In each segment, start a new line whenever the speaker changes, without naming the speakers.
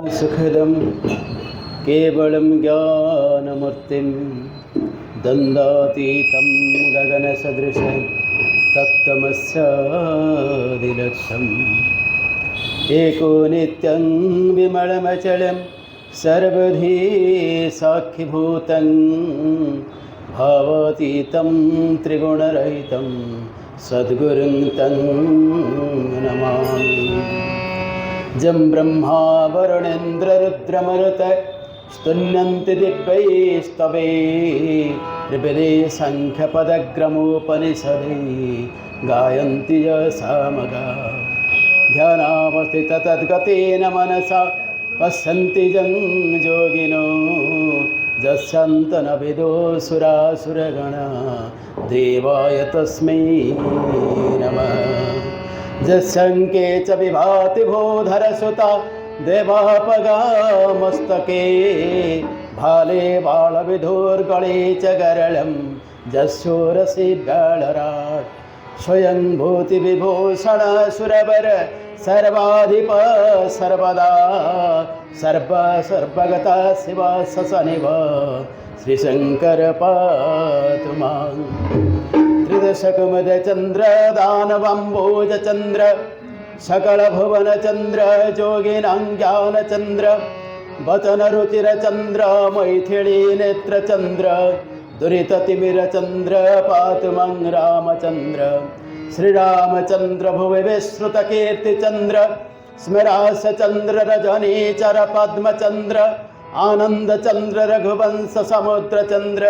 सुखदं केवलं ज्ञानमूर्तिं दन्दातीतं गगनसदृशं तत्त्वमस्यादिलक्ष्यम् एको नित्यं विमलमचलं सर्वधी साक्षिभूतं भावातीतं त्रिगुणरहितं सद्गुरुं तं नमामि। जं ब्रह्मा वरुणेन्द्ररुद्रमरुत स्तुन्यन्ति दिव्यैस्तवैर्वेदे साङ्ख्यपदक्रमोपनिषदे गायन्ति यसामगा ध्यानावस्थित तद्गतेन मनसा पश्यन्ति यं योगिनो यस्यान्तनविदो सुरासुरगणा देवाय तस्मै नमः। जस्यङ्के च विभाति भूधरसुता देवापगामस्तके भाले बालविधुर्गणे च गरलं जस्योरसि व्याळराट् स्वयं भूतिविभूषण सुरवर सर्वाधिप सर्वदा सर्वगता शिवा ससनिव श्रीशङ्कर पातु मां। त्रिदशकुमुदचन्द्र दानवम्बोजचन्द्र सकलभुवनचन्द्र जोगिनां ज्ञानचन्द्र वचनरुचिरचन्द्र मैथिली नेत्रचन्द्र दुरिततिमिरचन्द्र पातु मां रामचन्द्र। श्रीरामचन्द्र भुवि विश्रुतकीर्तिचन्द्र स्मरासचन्द्र रजनीचर पद्मचन्द्र आनन्दचन्द्र रघुवंश समुद्रचन्द्र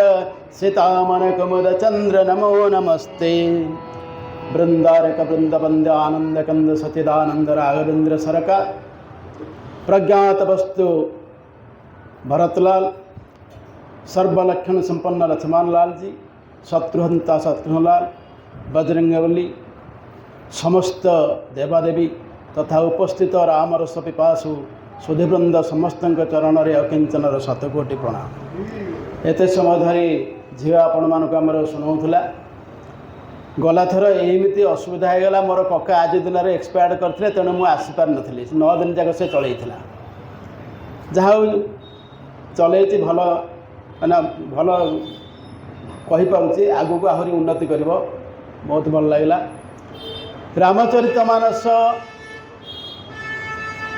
सीतामनकुमुदचन्द्र नमो नमस्ते। बृंदारक बृंदबंद आनंदकंद सचिदानंद राघवेंद्र सरकार प्रज्ञात वस्तु भरतलाल सर्वलक्षण संपन्न लक्ष्मण लाल जी शत्रुहंता शत्रुघ्नलाल बजरंगबली समस्त देवादेवी तथा उपस्थित रामरस पिपासु सुधीवृंद समस्त चरण में अकिंचनर शतकोटि प्रणाम। एत समय धरी झी आपण मानक आमर शुणाऊला गला थर एमती असुविधा होगा मोर कका आज दिन में एक्सपायर्ड करते तेणु मुझे आसीपार नी 9 दिन जाक से चलता जहाँ चल भल मैंने भल कहीपी आगू को आहरी उन्नति कर बहुत भल लगे। रामचरितमानस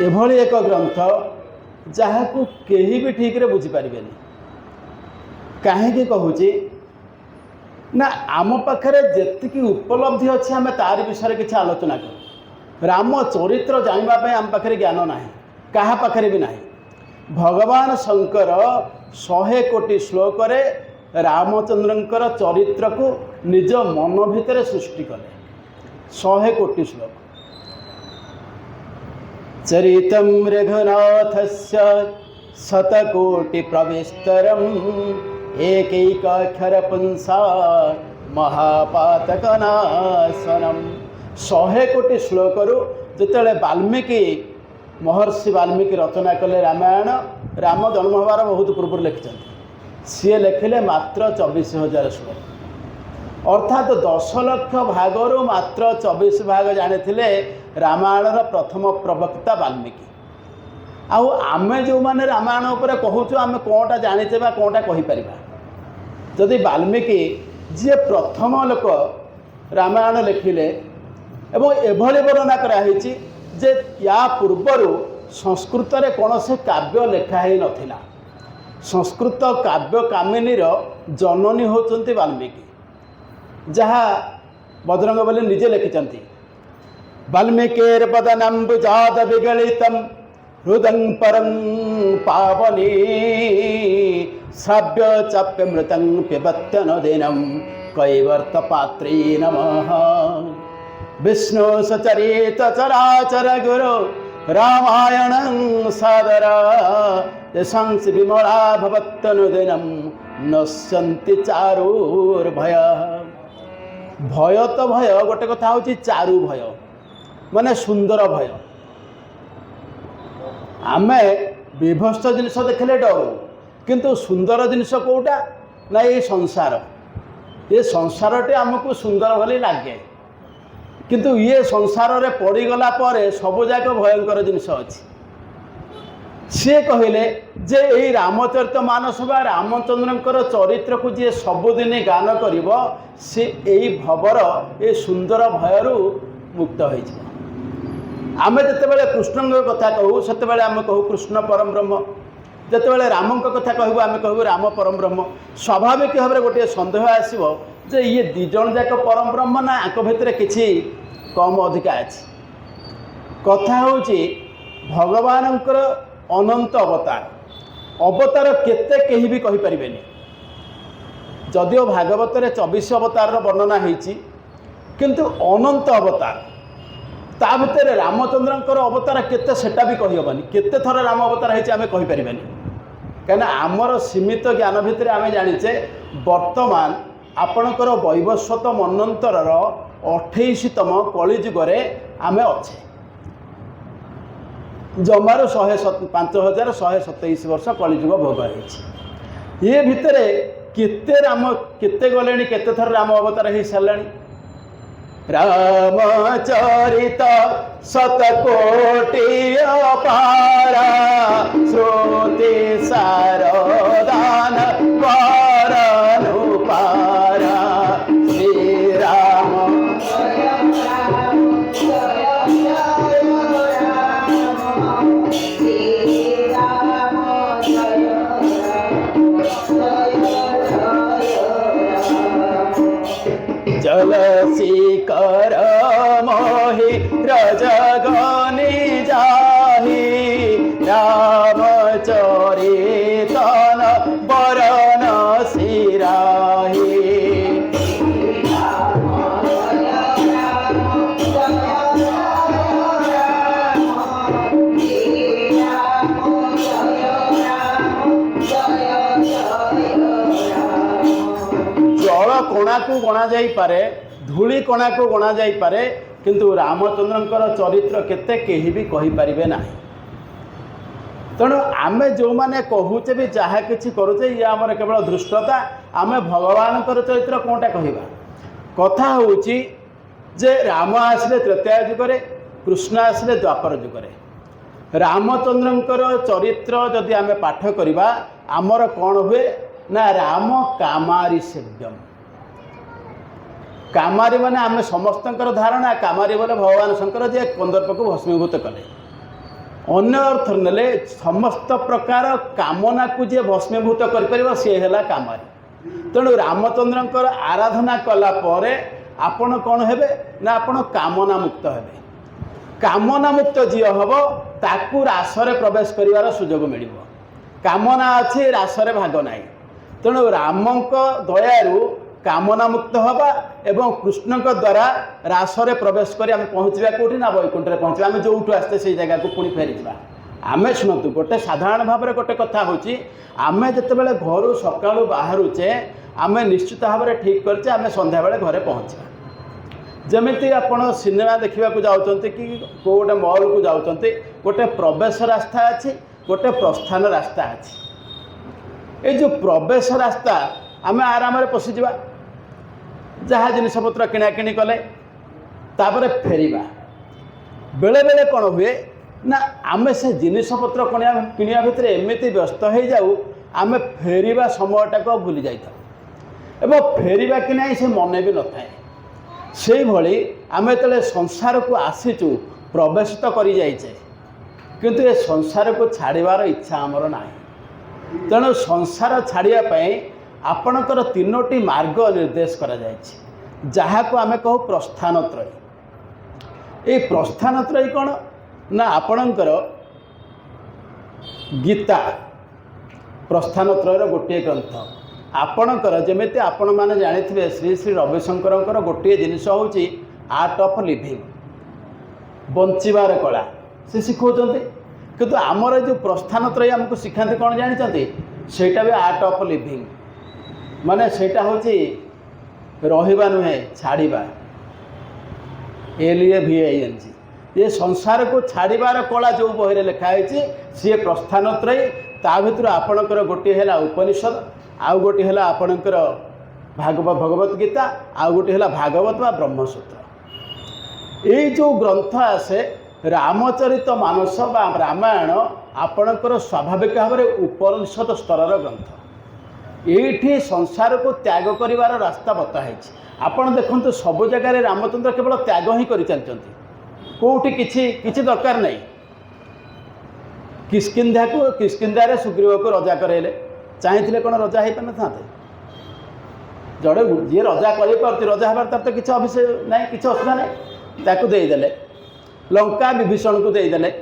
एभली एक ग्रंथ जहाँ को कहीं भी ठीक रे बुझीपारे कहीं कहूँ ना आम पाखे जी उपलब्धि अच्छे आम तार विषय किसी आलोचना कर राम चरित्र जानापी आम पाखे ज्ञान ना क्या पाखे भी ना। भगवान शंकर 100 कोटी श्लोक रामचंद्रंकर चरित्र को निज मन भितर सृष्टि कले 100 कोटी श्लोक। चरितं रघुनाथस्य शतकोटि प्रविस्तरम् एकैकाक्षर पुंसा महापातकनाशनम 100 कोटी श्लोकरू जिते वाल्मीकि महर्षि वाल्मीकि रचना कले रामायण राम जन्म होवार बहुत पूर्व लिखिं सी लिखिले मात्र 24,000 श्लोक अर्थात 10 लाख भागरू मात्र 24 भाग जानी रामायण प्रथम प्रवक्ता वाल्मीकि। आमे जो माने रामायण उपर कहूँ आम कौनटा जानीचे कौनटा कहीपर जदि वाल्मीकि जी प्रथम लोक रामायण लिखिले एवं एभली वर्णना कराई जे या पूर्वर संस्कृत रे कौन से काव्य लेखाही नथिला। संस्कृत काव्य कामिनीर जननी होचंती वाल्मीकि जहाँ बजरंगबली निजे लिखिं वाल्मीकिर पदनम्बुजात विगलितं हृदं परं पावनी श्राव्य चाप्यमृतं पिबत्यनुदिनं कैवर्तपात्रे नमः। विष्णु सचरित चराचर गुरु रामायणं सादरा यशंसि विमला भवत्यनुदिनं नश्यन्ति चारुर्भय। भय तो भय गोटे कथा हूँ चारु भय माने सुंदर भय। आमे विभत्स जिनस देखले डर किंतु सुंदर जिनस कौटा ना ये संसार संसारटे आमको सुंदर भली लगे किंतु ये संसार रे पड़ीगला पर सबु जाक भयंकर जिनस अच्छी सी कहले जे यही रामचरित मानस बा रामचंद्रंकर चरित्र को जी सबुदिन गान करिब सी यही भवर ये सुंदर भयरू मुक्त हो आमे जितेबाला कृष्ण कथा कहू से आम कहू कृष्ण परम ब्रह्म जितेबाला राम कथा कहू आम कहू राम परम ब्रह्म स्वाभाविक भाव में गोटे सन्देह आसो जे ये दिज जाक परम ब्रह्म ना आक भितर किसी कम अधिका अच्छी कथा हूँ भगवानंकर अनंत अवतार अवतार केते कहीं भी कहि परिबेनी जदिओ भागवत रे 24 अवतार वर्णना होईची किंतु अनंत अवतार ता भितर रामचंद्रंकर अवतार केते सेटा भी कहि हबनी केते थर राम अवतार होईची आमे कहि परिबेनी कहना आमर सीमित ज्ञान भितर आमे जानिचे वर्तमान आपणकर वैवस्वत मनंतरर 28तम कलिजुग रे आमे अच्छे जमार 5127 वर्ष कलिजुग भोग होती ये भितर केते राम केते गले केते थर राम अवतार हो सारे रामचरित शतकोटि अपारा श्रुति सारदान वरनुपारा श्री राम शिकर मोहि रजगनि जाहि रामचरितन बरन सिराहि जल कोणा को गणा जाई पारे धूली कणा को गणा जाई पारे किंतु रामचंद्रंकर चरित्र केते केही भी कहि परिबे नाही तेणु आमे जो माने कहूचे भी जहाँ किछि करूचे ये आमर केवल दृष्टता आमे भगवानकर चरित्र कोनटा कहिबा कथा होउची जे राम आसले त्रेता युगरे कृष्ण आसले द्वापर युगरे रामचंद्रंकर चरित्र जदि आमे पाठ करिबा आमर कोन हुए ना राम कामारी सेव्यम कामारी माने आम समस्त धारणा कामारी बोले भगवान शंकर जे कंदर्प को भस्मीभूत कले अन्य अर्थ ने समस्त प्रकार कामना को जे भस्मीभूत कर सी है कामारी तेणु रामचंद्रंकर आराधना कला परे आपण कौन हेबे ना आपण कामना मुक्त हेबे कामना मुक्त जी हम ताकू रासरे प्रवेश करिवार सुजोग मिल कामना अच्छी रासरे भाग ना तेणु रामक दयारू कामना मुक्त हवा एवं कृष्ण द्वारा रासरे प्रवेश कर पहुँचा कौटी ना वैकुंठ में पहुँचा आम जो आसते से जगह को पुणी फेरी जा आम शुणु गोटे साधारण भाव में गोटे कथा हूँ आम जिते घर सका बाहरुचे आम निश्चित भाव में ठीक करचे आम संध्या बेले घरे पहुँचा जमीती आपण सिनेमा देखा जाऊँच कि गोटे मॉल को जाऊँच गोटे प्रवेश रास्ता अच्छी गोटे प्रस्थान रास्ता अच्छी ये जो प्रवेश रास्ता आम आराम पशिजा जहाँ जिनपतर किणाकिणी कले तापर फेरिबा बेले बेले कौन हुए ना आम से जिनपतर किणा भितर एमती व्यस्त हो जाऊ आम फेरिबा समयटा को भूली जाता एवं फेरिबा कि नहीं से मन भी न थाए से भली आम जो संसार को आसीचु प्रवेश तो कर जाइचे किंतु ये संसार को छाड़बार इच्छा आमर ना तेणु संसार छाड़ापी आपणकर तीनोटी मार्ग निर्देश करा जायछि जहाँ को आमे कहू प्रस्थानत्रयी ये प्रस्थानत्रयी कौन ना आपणकर गीता प्रस्थानत्रयर गोटे ग्रंथ आपणकर जमीती आपण मैंने जानी श्री श्री रविशंकर गोटे जिनस हूँ आर्ट ऑफ लिविंग बंचार कला से शिखौते किंतु आमर जो प्रस्थानत्रयी आमको शिखाते कौन जानते सेटा भी आर्ट ऑफ लिविंग माने सेटा हूँ रहिबा नुहे छाड़िबा LAVING ये संसार को छाड़बार कला जो बही लिखाई सी प्रस्थानत्रयी ता भर आपणकर गोटे है उपनिषद आउ गोटे है आपणकर भगवत गीता आउ गोटे है भागवत बा ब्रह्मसूत्र ये जो ग्रंथ आसे रामचरित मानस बा रामायण आपणकर स्वाभाविक भाव में उपनिषद स्तर ग्रंथ ये संसार को त्याग करिवार रास्ता बताई। आपण देखंतु सब जगह रामचंद्र केवल त्याग ही कर चलती कोठी किछि दरकार नहीं। किष्किंधा को किष्किंधारे सुग्रीव को रजा कराइले चाहिए कौन रजा हो पार था जड़े जी रजा कर रजा हबार तार तो किसी अभिषेक ना कि असुविधा ना देदेले लंका विभीषण को देदेले।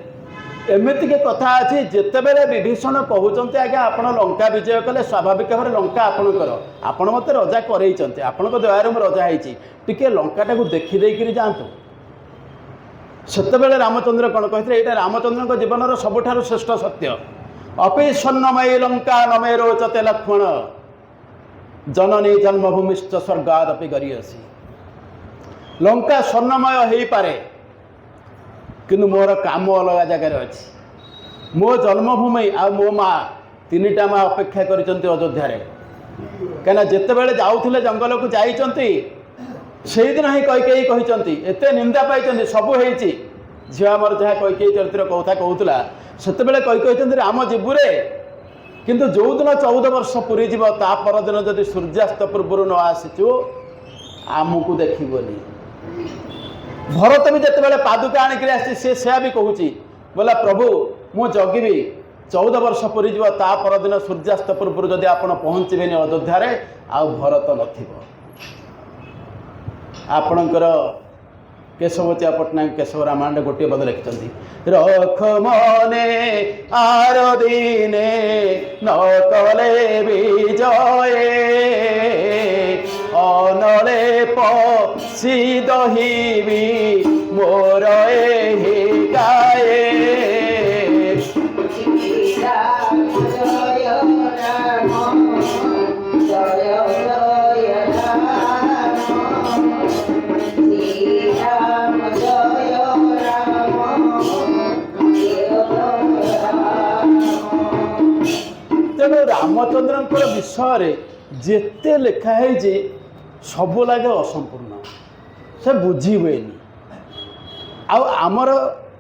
एमती के कथा अच्छी जितेबले विभीषण कहते आज्ञा आपण लंका विजय कले स्वाभाविक भाव में लंका आपणकर आपण मत रजा कर आपण दयार रजा होती लंका को देखीदे जातु। सेतबेले रामचंद्र कौन कहते यहाँ रामचंद्र जीवन सबुठ श्रेष्ठ सत्य अपि स्वर्णमयी लंका न मे रोचते लक्ष्मण जननी जन्मभूमिश्च स्वर्गादपि गरीयसी। लंका स्वर्णमय हो पारे किंतु मोर काम अलग जगार अच्छी मो जन्मभूमि आ मो माँ तीनिटा माँ अपेक्षा कर अयोध्या कहीं जितेबले जाऊे जंगल को जाइंट से दिन ही कैकेयी कहते एत निंदा पाई सबू झील आमर जहाँ कैकेयी चरित्र कथा कहूला से कहते राम जीवुरे किंतु जो दिन 14 वर्ष पूरी जीव ता परदिन जदि सूर्यास्त पूर्व न आसीचु आमको देखनी। भरत भी जितेबाला पादुका आणिक आसा भी कहूँ बोला प्रभु मु जगिबी 14 वर्ष पूरी जीव ता परदिन सूर्यास्त पूर्व जदि आप पहुँचे अयोध्या आ भरत नथिबो। आपणकर केशवचिया पट्टनायक केशव रामायण गोटे पद लिखिं रख मने आर दिने न कले विजय अनले पसी दहिबी मोर एहि गाए। तेणु रामचंद्र विषय जेते लिखाई सब लगे असंपूर्ण से बुझी हुए आमर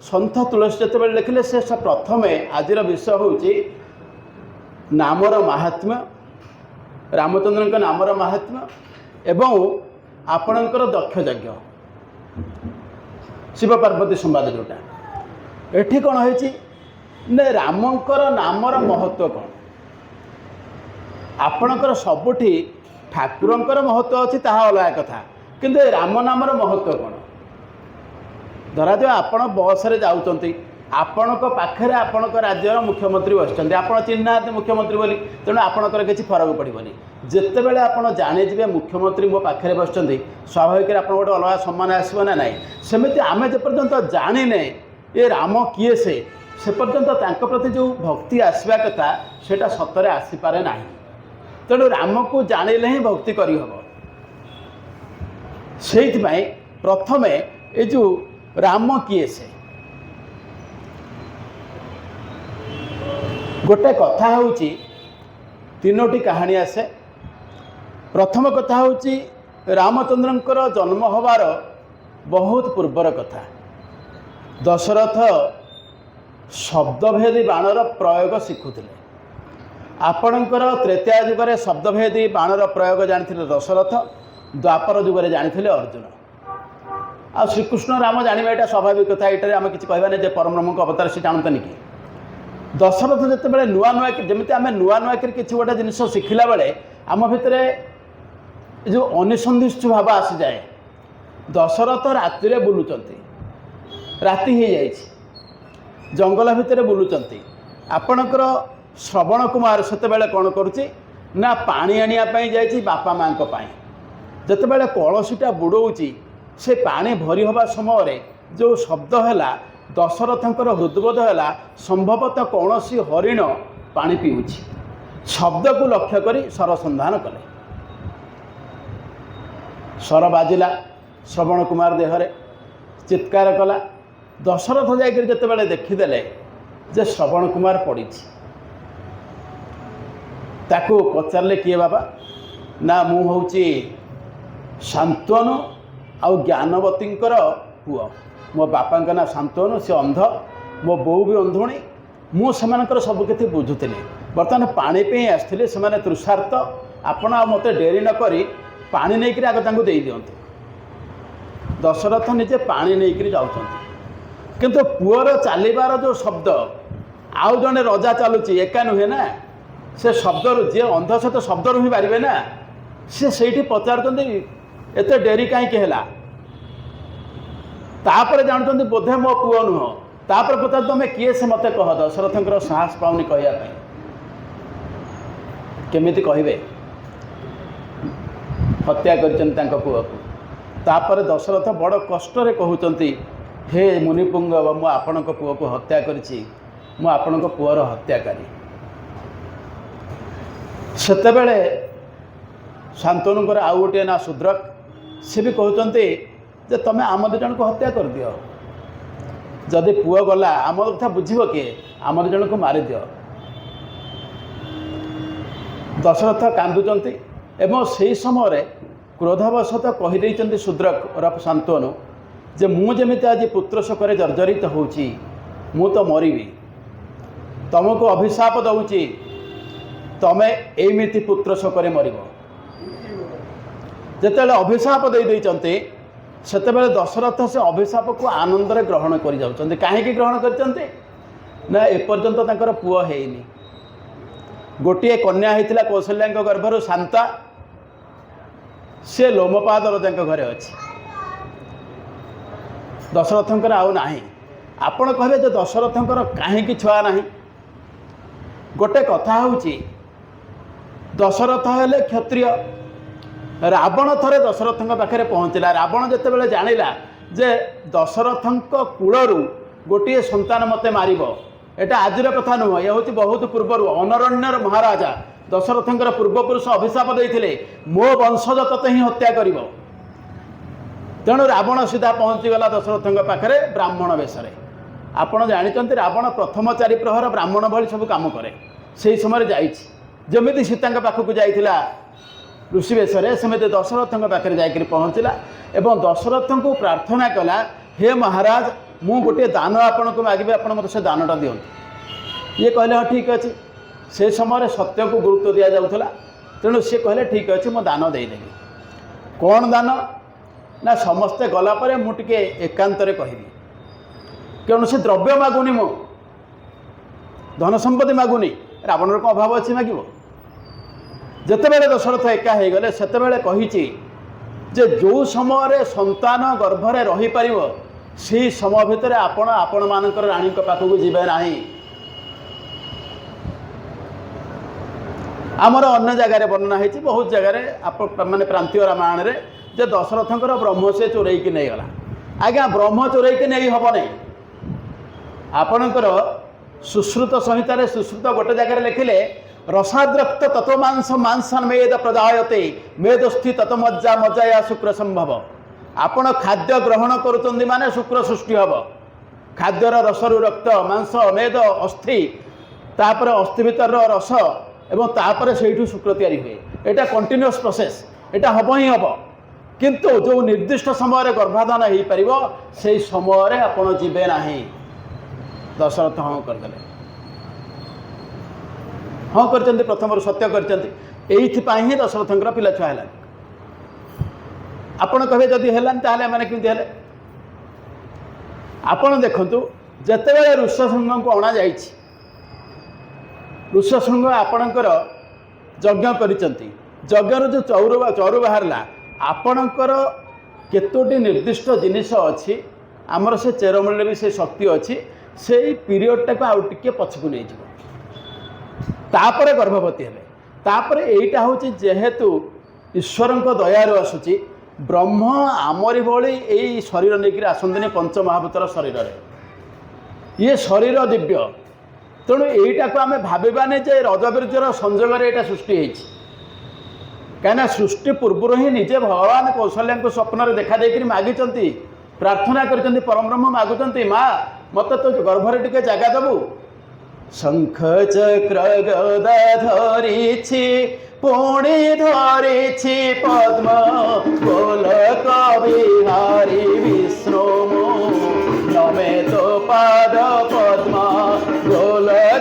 सन्थ तुलसी जो लिखिले से प्रथम आज विषय हूँ नामर महात्म्य रामचंद्र नामर महात्म्य एवं आपणकर दक्ष यज्ञ शिव पार्वती संवाद जोटा एठी कौन है रामकर नामर महत्व कौन आपणकर सबुठी ठाकुरंकर महत्व अच्छी ताहा अलग कथा किंतु राम नामर महत्व कौन धरा जाओ आपण बस रे जाउचंती आपण पाखे आपण राज्यर मुख्यमंत्री बसचंती आपण चिन्ह मुख्यमंत्री बोली तेणु आपणकर किसी फरक पड़ोनी जितेबले आप जाणीजे मुख्यमंत्री मो पाखे बसचंती स्वाभाविक आप गोटे अलग सम्मान आसो ना नाई सेमती आमे जेपर्यंत जाने ये राम किए से पर्यंत प्रति जो भक्ति आसवा कथा सेटा सतरे आसीपारे ना तेणु राम को जानिले ही भक्ति करहब से प्रथमे ये जो राम किए से गोटे कथा हूँ तीनोटी कहानी आसे। प्रथम कथा हूँ रामचंद्रंकर जन्म हबार बहुत पूर्वर कथा दशरथ शब्दभेदी बाणर प्रयोग शिखुले आपणकर त्रेता जुगे शब्दभेदी बाणर प्रयोग जानी दशरथ द्वापर जुगे जानी अर्जुन आ श्रीकृष्ण राम जाना यहाँ स्वाभाविक कथा ये आम कि कहबानी जे परब्रह्म अवतार से जानते कि दशरथ जिते नुआ नुआ जमी आम नुआ नुआ कि गोटे जिन शिखला बेले आम भितर जो अनिसंधिष्ट भाव आसी जाए दशरथ राति बुलुंट राति हो जाए जंगल भितर बुलुंट आपणकर श्रवण कुमार सेतेबेले कौन करुच्ची ना पानी आनियापाई जाइए बापा माँ जितेबाला कलसीटा बुड़ौची से पानी भरी हवा समय जो शब्द है दशरथंकर हृदबोध है संभवतः कौन सी हरिण पानी पीऊँच शब्द को लक्ष्य करी स्वर संधान कले स्वर बाजिला श्रवण कुमार देहरे चित्कार कला दशरथ जाकर जितेबाला देखीदे जे श्रवण कुमार पड़ी ताकू पचारे किए बाबा ना मु हूँ शांतनु आउ ज्ञानवती पुओ मो बापा ना शांतनु सी अंध मो बो भी अंधुणी मुझे सब किसी बुझुली बर्तमान पानी पे आसते से तृषार्थ आपण मत डेरी नक पा नहीं आग दे दिंतु दशरथ निजे पानी नहीं जाऊँच किंतु पुअर चलबार जो शब्द आउ जड़े रजा चलुची एका नुहे ना से शब्द जी अंध सहित शब्द ही पारे ना से पचार एत डेरी कहीं तापर जानते बोधे मो पुओ नुह तापर पचार तुम किए से मत कह दशरथ साहस पाऊनी कहवाई केमिति कहबे हत्या कर पुओ को तापर दशरथ बड़ कष्ट कहते हे मुनिपुंग मु आपण पुओ को हत्या करी आपण पुओर हत्याकारी सेतेबेले शांतनु आउ गोटे ना शूद्रक सी भी कहते जे तुम आम दु जन को हत्या कर दियो जदि पुओ गला आम कथा बुझीब किए आम दु जन को मारी दियो दशरथ कांदुचंती एवं से समय क्रोधवशत कहीदे शूद्रक रफ शांतनु जे मुझे आज पुत्र शोक जर्जरित होची मु तो मरबी तुमको अभिशाप दौची तमें एमती पुत्र शोक मर जिते अभिशाप दे से दशरथ से अभिशाप को आनंद ग्रहण कर कहीं ग्रहण करना एपर्यंत पुओ हैनी गोटे कन्या होता कौशल्या गर्भर शांता से लोमपाद रजा घरे अच्छी दशरथंकर आउ ना आपण कहे जो दशरथंकर कहीं छुआ ना गोटे कथा हूँ दशरथ हेले क्षत्रिय रावण थरे दशरथ पाखे पहुँचला रावण जितेबाला जानिला जे दशरथ कूलू गोटे सन्तान मत मार एटा आजर कथा नुह ये हूँ बहुत पूर्वर अनरण्यर महाराजा दशरथंकर पूर्वपुरुष अभिशाप देते मो वंशज तते ही हत्या कर तेणु रावण सीधा पहुँचीगला दशरथ पाखे ब्राह्मण वेश आपड़ जानते रावण प्रथम चारि प्रहर ब्राह्मण भली सब कम करे से समय जमी सीता पाखक जाइला ऋषि वेश सेमती दशरथ पाखे जा पहुँचला एवं दशरथ को प्रार्थना कला हे महाराज मु गोटे दान आपण को मागे आप मत से दानटा दिंतु ये कहले हाँ ठीक अच्छे से समय सत्य को गुरुत्व दि जाऊला तेणु सी कहले ठीक अच्छे मो दान देदेवी कौन दान ना समस्ते गलापर मुझे एकांतरे कहबी कौन से द्रव्य मागुनी मो धन संपत्ति मागुनी रावण कौन अभाव अच्छी मागिब जितेबाला दशरथ एका हो गले से कही जे जो समय संतान गर्भरे रही पारिबो से समय भितर आपण मानकर राणी पाखक जीवे ना आमर अन्य जगार वर्णना होती बहुत जगह माने प्रांतीय रामायण रे जे दशरथंकर ब्रह्म से चोरईकी नहीं गला आज्ञा ब्रह्म चोरईकी नहीं हम नहीं आपणकर सुश्रुत संहितार सुश्रुत गोटे जगह लिखिले रसाद्रक्त तत्व मांस मांसन मेद प्रजायते मेदस्थि तत्व मज्जा मज्जाया शुक्र संभव आपण खाद्य ग्रहण करुचंदी माने शुक्र सृष्टि हब खाद्यर रसरु रक्त मांस मेद अस्थि तापर अस्थि भीतर रस एवं तापर से शुक्र तैयारी हुए यहाँ कंटिन्यूअस प्रोसेस यहाँ हम ही हम किंतु जो निर्दिष्ट समय गर्भाधान हो पार से समय आपड़ जीवे ना दशरथ हाँ करदे हाँ कर प्रथम सत्य कर दशरथंकर पिला छुआ है आपड़ कहे जदि है मैंने केमती हेले आपड़ देखु जितेबाला ऋष्यशृंग को अणा जा ऋष्यशृंग आपणकर यज्ञ कर जो चौर बाहर आपणकर केतोटी निर्दिष्ट जिनिस अच्छी आमर से चेरमूल भी से शक्ति अच्छी से पीरियडटा को आउ टिके पछकु नहीं तापर गर्भवती हेले तापर एटा होची जेहेतु ईश्वर दयारु आसुची ब्रह्म आमरी भली यही शरीर लेकिन आसंतनी पंच महाभूतर शरीर ये शरीर दिव्य तेणु यहीटा को आम भावानी जे रजबीर्जर संजोग यहाँ सृष्टि होती कहीं सृष्टि पूर्व ही निजे भगवान कौशल्या को स्वप्न देखा देकर मागिंट प्रार्थना कर परम ब्रह्म मागुंट माँ मत तो गर्भरे टिके जगह दबु शंख चक्र गदा धरी पुणी धरी पद्म गोलक बिहारी विष्णु नमे तो पाद पद्म गोलक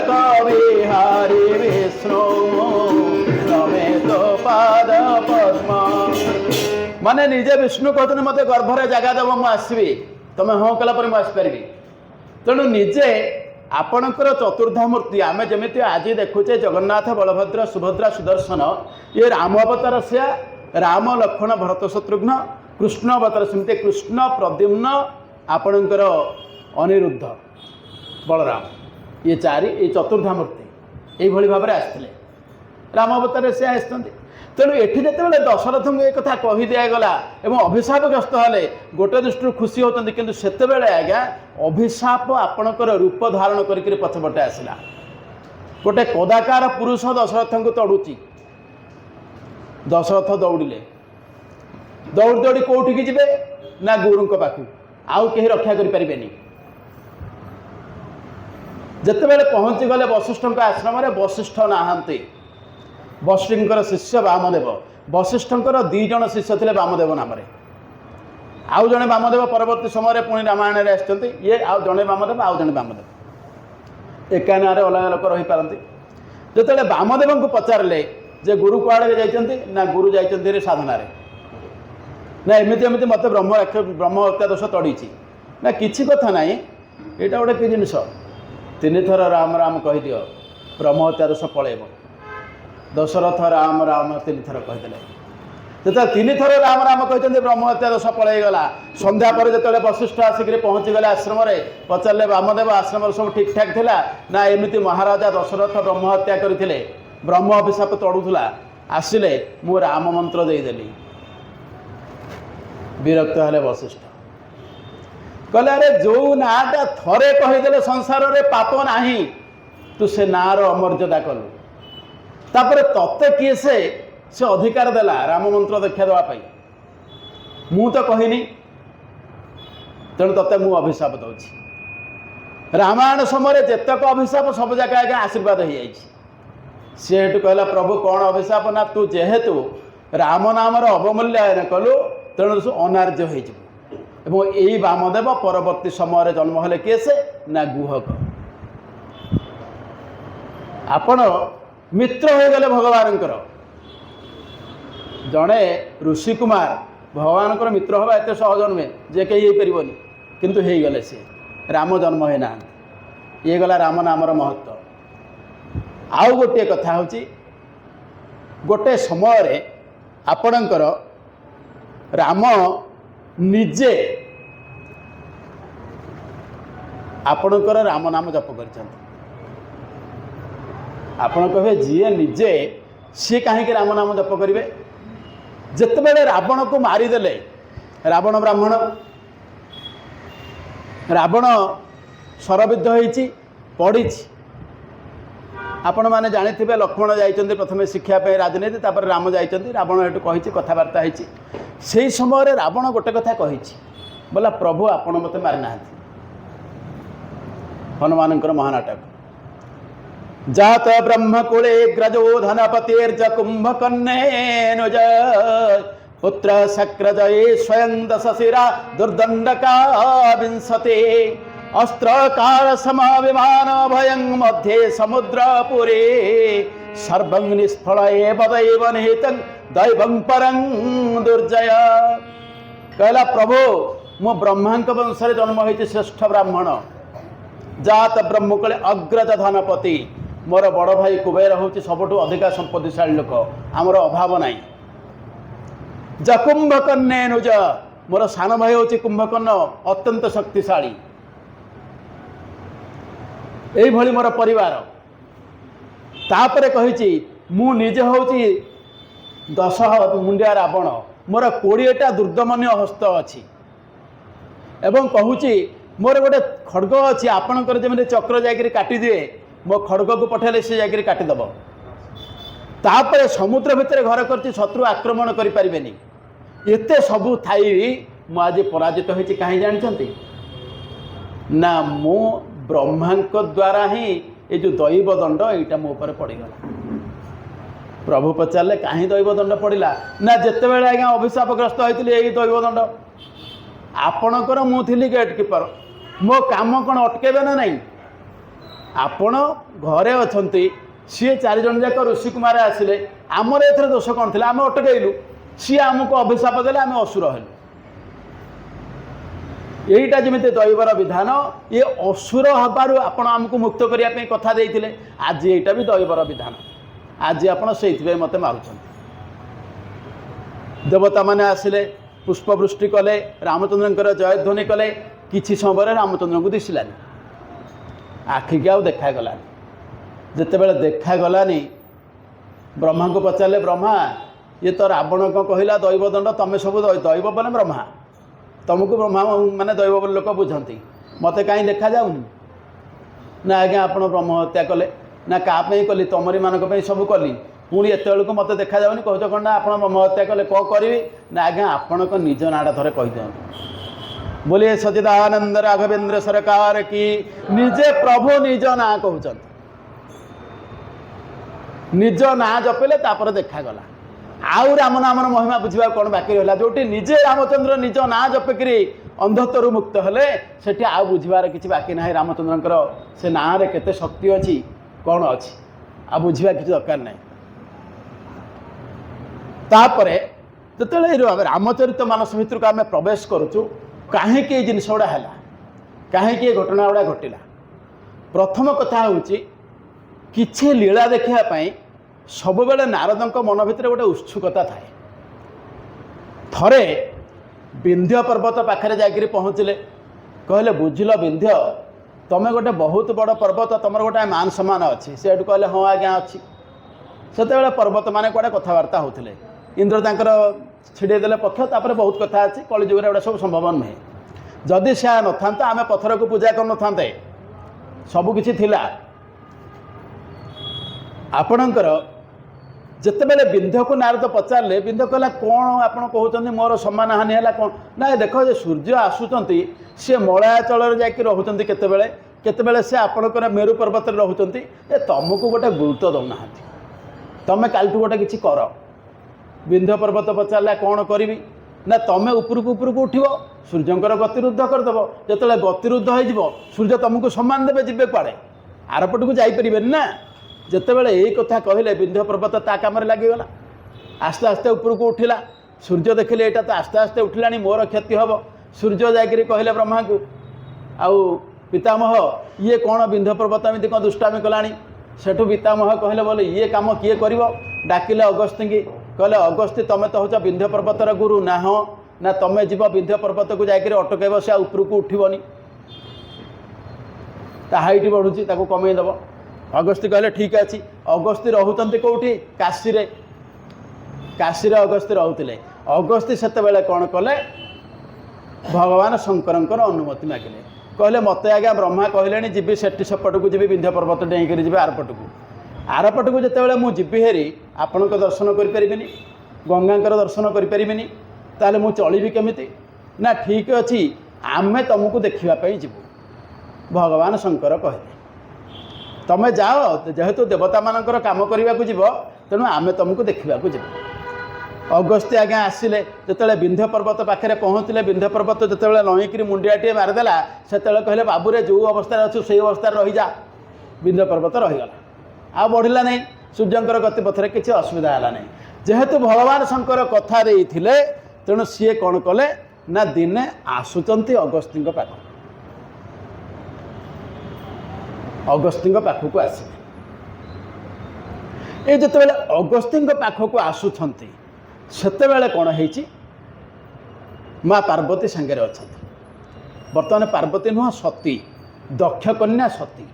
ମାନେ ନିଜେ ବିଷ୍ଣୁ କହୁଛନ୍ତି ମୋତେ ଗର୍ଭରେ ଜାଗା ଦେବ ମୁଁ ଆସିବି, ତମେ ହଁ କଲା ପରେ ମୁଁ ଆସିପାରିବି। ତେଣୁ ନିଜେ ଆପଣଙ୍କର ଚତୁର୍ଦ୍ଧା ମୂର୍ତ୍ତି ଆମେ ଯେମିତି ଆଜି ଦେଖୁଛେ ଜଗନ୍ନାଥ ବଳଭଦ୍ର ସୁଭଦ୍ରା ସୁଦର୍ଶନ, ଇଏ ରାମ ଅବତାର ସିଆ, ରାମ ଲକ୍ଷ୍ମଣ ଭରତ ଶତ୍ରୁଘ୍ନ, କୃଷ୍ଣ ଅବତାର ସେମିତି କୃଷ୍ଣ ପ୍ରଦ୍ୟୁମ୍ନ ଆପଣଙ୍କର ଅନିରୁଦ୍ଧ ବଳରାମ, ଇଏ ଚାରି ଏଇ ଚତୁର୍ଦ୍ଧା ମୂର୍ତ୍ତି ଏଇଭଳି ଭାବରେ ଆସିଥିଲେ। ରାମ ଅବତାରରେ ସେ ଆସିଛନ୍ତି। ତେଣୁ ଏଠି ଯେତେବେଳେ ଦଶରଥଙ୍କୁ ଏ କଥା କହି ଦିଆଗଲା ଏବଂ ଅଭିଶାପଗ୍ରସ୍ତ ହେଲେ ଗୋଟେ ଦୃଷ୍ଟିରୁ ଖୁସି ହେଉଛନ୍ତି, କିନ୍ତୁ ସେତେବେଳେ ଆଜ୍ଞା ଅଭିଶାପ ଆପଣଙ୍କର ରୂପ ଧାରଣ କରିକି ପଛପଟେ ଆସିଲା। ଗୋଟେ କଦାକାର ପୁରୁଷ ଦଶରଥଙ୍କୁ ତଡ଼ୁଛି। ଦଶରଥ ଦୌଡ଼ିଲେ, ଦୌଡ଼ି ଦୌଡ଼ି କେଉଁଠିକି ଯିବେ ନା ଗୁରୁଙ୍କ ପାଖକୁ, ଆଉ କେହି ରକ୍ଷା କରିପାରିବେନି। ଯେତେବେଳେ ପହଞ୍ଚିଗଲେ ବଶିଷ୍ଠଙ୍କ ଆଶ୍ରମରେ, ବଶିଷ୍ଠ ନାହାନ୍ତି। ବଶିଷ୍ଠଙ୍କର ଶିଷ୍ୟ ବାମଦେବ, ବଶିଷ୍ଠଙ୍କର 2 ଜଣ ଶିଷ୍ୟ ଥିଲେ ବାମଦେବ ନାମରେ। ଆଉ ଜଣେ ବାମଦେବ ପରବର୍ତ୍ତୀ ସମୟରେ ପୁଣି ରାମାୟଣରେ ଆସିଛନ୍ତି। ଇଏ ଆଉ ଜଣେ ବାମଦେବ, ଆଉ ଜଣେ ବାମଦେବ, ଏକା ନାଁରେ ଅଲଗା ଲୋକ ରହିପାରନ୍ତି। ଯେତେବେଳେ ବାମଦେବଙ୍କୁ ପଚାରିଲେ ଯେ ଗୁରୁ କୁଆଡ଼େ ଯାଇଛନ୍ତି, ନା ଗୁରୁ ଯାଇଛନ୍ତି ସାଧନାରେ, ନା ଏମିତି ଏମିତି ମୋତେ ବ୍ରହ୍ମ ହତ୍ୟା ଦୋଷ ତଡ଼ିଛି, ନା କିଛି କଥା ନାହିଁ, ଏଇଟା ଗୋଟେ କି ଜିନିଷ, 3 ଥର ରାମ ରାମ କହିଦିଅ ବ୍ରହ୍ମ ହତ୍ୟା ଦୋଷ ପଳେଇବ। ଦଶରଥ ରାମ ରାମ 3 ଥର କହିଦେଲେ। ଯେତେବେଳେ 3 ଥର ରାମ ରାମ କହିଛନ୍ତି ବ୍ରହ୍ମ ହତ୍ୟା ଦୋଷ ପଳେଇଗଲା। ସନ୍ଧ୍ୟା ପରେ ଯେତେବେଳେ ବଶିଷ୍ଠ ଆସିକରି ପହଞ୍ଚିଗଲେ ଆଶ୍ରମରେ, ପଚାରିଲେ ବାମଦେବ ଆଶ୍ରମରେ ସବୁ ଠିକ୍ଠାକ୍ ଥିଲା, ନା ଏମିତି ମହାରାଜା ଦଶରଥ ବ୍ରହ୍ମ ହତ୍ୟା କରିଥିଲେ, ବ୍ରହ୍ମ ଅଭିଶାପ ତଡ଼ୁଥିଲା, ଆସିଲେ ମୁଁ ରାମ ମନ୍ତ୍ର ଦେଇଦେଲି। ବିରକ୍ତ ହେଲେ ବଶିଷ୍ଠ, କହିଲେ ଆରେ ଯେଉଁ ନାଁଟା ଥରେ କହିଦେଲେ ସଂସାରରେ ପାପ ନାହିଁ, ତୁ ସେ ନାଁର ଅମର୍ଯ୍ୟାଦା କଲୁ। ତାପରେ ତତେ କିଏ ସେ ଅଧିକାର ଦେଲା ରାମ ମନ୍ତ୍ର ଦେଖା ଦେବା ପାଇଁ? ମୁଁ ତ କହିନି, ତେଣୁ ତତେ ମୁଁ ଅଭିଶାପ ଦେଉଛି। ରାମାୟଣ ସମୟରେ ଯେତେକ ଅଭିଶାପ ସବୁ ଯାକ ଆଜ୍ଞା ଆଶୀର୍ବାଦ ହେଇଯାଇଛି। ସିଏ ଏଠୁ କହିଲା ପ୍ରଭୁ କ'ଣ ଅଭିଶାପ, ନା ତୁ ଯେହେତୁ ରାମ ନାମର ଅବମୂଲ୍ୟାୟନ କଲୁ, ତେଣୁ ତୁ ଅନାର୍ଯ୍ୟ ହେଇଯିବୁ। ଏବଂ ଏଇ ବାମଦେବ ପରବର୍ତ୍ତୀ ସମୟରେ ଜନ୍ମ ହେଲେ କିଏ ସେ, ନା ଗୁହକ। ଆପଣ ମିତ୍ର ହୋଇଗଲେ ଭଗବାନଙ୍କର। ଜଣେ ଋଷିକୁମାର ଭଗବାନଙ୍କର ମିତ୍ର ହେବା ଏତେ ସହଜ ନୁହେଁ, ଯେ କେହି ହେଇପାରିବନି, କିନ୍ତୁ ହେଇଗଲେ ସେ। ରାମ ଜନ୍ମ ହୋଇନାହାନ୍ତି, ଇଏ ଗଲା ରାମ ନାମର ମହତ୍ଵ। ଆଉ ଗୋଟିଏ କଥା ହେଉଛି, ଗୋଟେ ସମୟରେ ଆପଣଙ୍କର ରାମ ନିଜେ ଆପଣଙ୍କର ରାମ ନାମ ଜପ କରିଛନ୍ତି। ଆପଣ କହିବେ ଯିଏ ନିଜେ ସିଏ କାହିଁକି ରାମ ନାମ ଜପ କରିବେ? ଯେତେବେଳେ ରାବଣକୁ ମାରିଦେଲେ, ରାବଣ ବ୍ରାହ୍ମଣ, ରାବଣ ଶରବିଦ୍ଧ ହେଇଛି, ପଡ଼ିଛି। ଆପଣମାନେ ଜାଣିଥିବେ ଲକ୍ଷ୍ମଣ ଯାଇଛନ୍ତି ପ୍ରଥମେ ଶିକ୍ଷା ପାଇଁ ରାଜନୀତି, ତାପରେ ରାମ ଯାଇଛନ୍ତି। ରାବଣ ଏଠୁ କହିଛି, କଥାବାର୍ତ୍ତା ହେଇଛି। ସେହି ସମୟରେ ରାବଣ ଗୋଟେ କଥା କହିଛି, ବୋଲା ପ୍ରଭୁ ଆପଣ ମୋତେ ମାରିନାହାନ୍ତି। ହନୁମାନଙ୍କର ମହାନାଟକ। ଜାତ ବ୍ରହ୍ମକୁଳେ ଗ୍ରଜೋ ଧନପତିର୍ଜ କୁମ୍ଭକର୍ଣ୍ଣେନୁଜ ପୁତ୍ର ଶକ୍ରଜୟେ ସ୍ୱୟଂ ଦଶଶିରା ଦୁର୍ଦଣ୍ଡକା ବିଂଶତେ अस्त्रकार समाविमान भयं मध्ये समुद्रपुरे सर्वं निष्फल एव दैव निहितं दैवं परं दुर्जय। कहला प्रभु मो ब्रह्मांक वंशरे जन्म होती श्रेष्ठ ब्राह्मण, जात ब्रह्मकुले अग्रज धनपति। मोर बड़ भाई कुबेर हूँ सबुठू अधिका संपत्तिशाली लोक, आमर अभाव नाई। जकुंभकर्णेनुज, मोर सान भाई हूँ कुंभकर्ण, अत्यंत शक्तिशाली। एभली मोर परिवार। तापरे कहिछि मु निजे होउछि 10 मुंडिया रावण, मोर 20टा दुर्दमन्य हस्त अछि एवं कहूछि मोर गोटे खड्ग अछि, आपणकर जेमि चक्र जाकि काटि दिए, मो खड्ग को पठेले से जाकि काटिदेव। तापरे समुद्र भितर घर करछि, शत्रु आक्रमण करि परिबेनी। एते सबु थाई मु आज पराजित होइछि। काहे जानछन्ति ना मु ब्रह्मांक द्वारा ही ये जो दैव दंड यहाँ मो पर पड़गला। प्रभु पचारे कहीं दैव दंड पड़ा ना, जिते बड़े आज्ञा अभिशापग्रस्त होती यही दैव दंड। आपणकर मुझी गेट कीपर, मो काम कौन अटकेबे ना नहीं? आपण घरे अच्छा सी 4 जन जाक ऋषि कुमार आसिले, आमर एथर दोष कौन थी? आम अटकैलु, सी आमको अभिशाप देले आम असुर हेलु यहीटा जमी दैवर विधान ये असुर हबारू आपण आमको मुक्त करने कथा देते आज यहाँ भी दैवर विधान आज आपण से मत मारुं देवता मैंने आसिले पुष्पवृष्टि कले रामचंद्र जयध्वनि कले किछि समय रामचंद्र को दिशलानी आखिक आउ देखागलानी जितेबाला देखागलानी ब्रह्मा को पचारे ब्रह्मा ये तो रावण कौन कहला दैवदंड तुम सब दैव बोले ब्रह्मा तुमको ब्रह्मा माने दैव बोले लोक बुझंती मते कहीं देखा जाऊनी ना आज्ञा आप ब्रह्म हत्या कले ना क्या कली तुमरी मानक सब कली पुणी एत को मत देखा जाऊनी कौच कौन ना आप ब्रह्म हत्या कले कौन करी ना आज्ञा आपण निज नाटा थे कहीदे बोलिए सच्चिदानंद राघवेंद्र सरकार की निजे प्रभु निज ना कहते निज ना जपिले तापर देखागला आउ राम नाम महिमा बुझा कौन बाकी रहा जो निजे रामचंद्र निज ना जपिकी अंधत्व मुक्त हेले सेठी आउ बुझार किसी बाकी ना रामचंद्र से ना केते शक्ति अच्छी कौन अच्छी आ बुझा किसी दरकार ना तापरे जो रामचरित मानस भितर को आम प्रवेश करुचु कहीं जिनस गुड़ा है कहीं घटना गुड़ा घटला प्रथम कथा हूँ कि लीला देखापी सब बेले नारद मन भितर गोटे उत्सुकता थाए थरे विंध्य पर्वत पाखे जाकर पहुँचले कहले बुझिल विंध्य तुम गोटे बहुत बड़ पर्वत तुम गोटे मान सम्मान अच्छी से कहले हाँ आज्ञा अच्छी से पर्वत मैंने कौटे कथबार्ता होते इंद्र तांकर छिड़ेदेले पक्ष तापर बहुत कथा अच्छी कलिजुगे एवं सब संभव नुहे जदि से न था आम पत्थर को पूजा कर न सबकि आपणकर जितेबाला विंध्य को नारद पचारे विंध्य कहला कौन आप कहते मोर सम्मान हानि है कौन ना देख जे सूर्य आसुँच सी मलयाचल रोचे केतबेले से आपणकर मेरु पर्वत रोचे तुमको गोटे गुरुत्व दौना तुम कालठू गोटे किसी कर विंध्य पर्वत पचारा कौन करी ना तुम उपरकू उपरकू उठब सूर्यंकर गतिरुद्ध करदेव जो गतिरुद्ध हो सूर्य तुमको सम्मान देवे जी कड़े आरपट को जापरें ना जितेबाला यही कथा कहले विंध्य पर्वत ता कम लगिगला आस्ते आस्ते उपरक उठिला सूर्य देखिले यहाँ तो आस्ते आस्ते उठिला मोर क्षति हम सूर्य जाकर कहले ब्रह्मा को आउ पितामह ये कौन विंध्य पर्वत एमती कौन दुष्टामी कला सेठू पितामह कहले बोले ये कम किए कर डाकिले अगस्ती की कहले अगस्ती तुम तो हो विंध्य पर्वतर गुरु ना हाँ ना तुम जीव विंध्य पर्वत को जाकर अटकब से उपरक उठबनी ता हाइट बढ़ुची कमेदेव अगस्ती कहले ठीक अच्छे अगस्ती रोचते कौटी काशी अगस्ती रोते अगस्ती से कौन कले भगवान शंकर अनुमति मागिले कहले मत आज्ञा ब्रह्मा कहले जी सेठी सेपट को जी विंध्य पर्वत डेईक जी आरपट को जिते मुझी हेरी आपण दर्शन करें गंगा दर्शन करें ताले मु चलि केमिति ना ठीक अच्छी आम तुमको देखापी जीवु भगवान शंकर कहले तुम जाओ जेहेतु देवता मानकर काम करने को जीव तेणु आम तुमको देखा जीव अगस्ती आज्ञा आसिले जिते विंध्य पर्वत पाखे पहुँचले विंध्य पर्वत जो नईकरी मुंडियाटे मारिदेला से कहले बाबूरे जो अवस्था अच्छु से अवस्था रही जा विंध्य पर्वत रहीगला आ बढ़ला नहीं सूर्यंकर गतिपथरे किसी असुविधा है नहीं जेहेतु भगवान शंकर कथा देइथिले तेणु सी कौन कले ना दिने आसुचंती अगस्ती पाख अगस्ती पाखक आसिले ये जितेबाला अगस्ती पाखक आसुंच सेतेबेले कौन है माँ पार्वती सांगे अच्छा बर्तमान पार्वती नुह सती दक्ष कन्या सती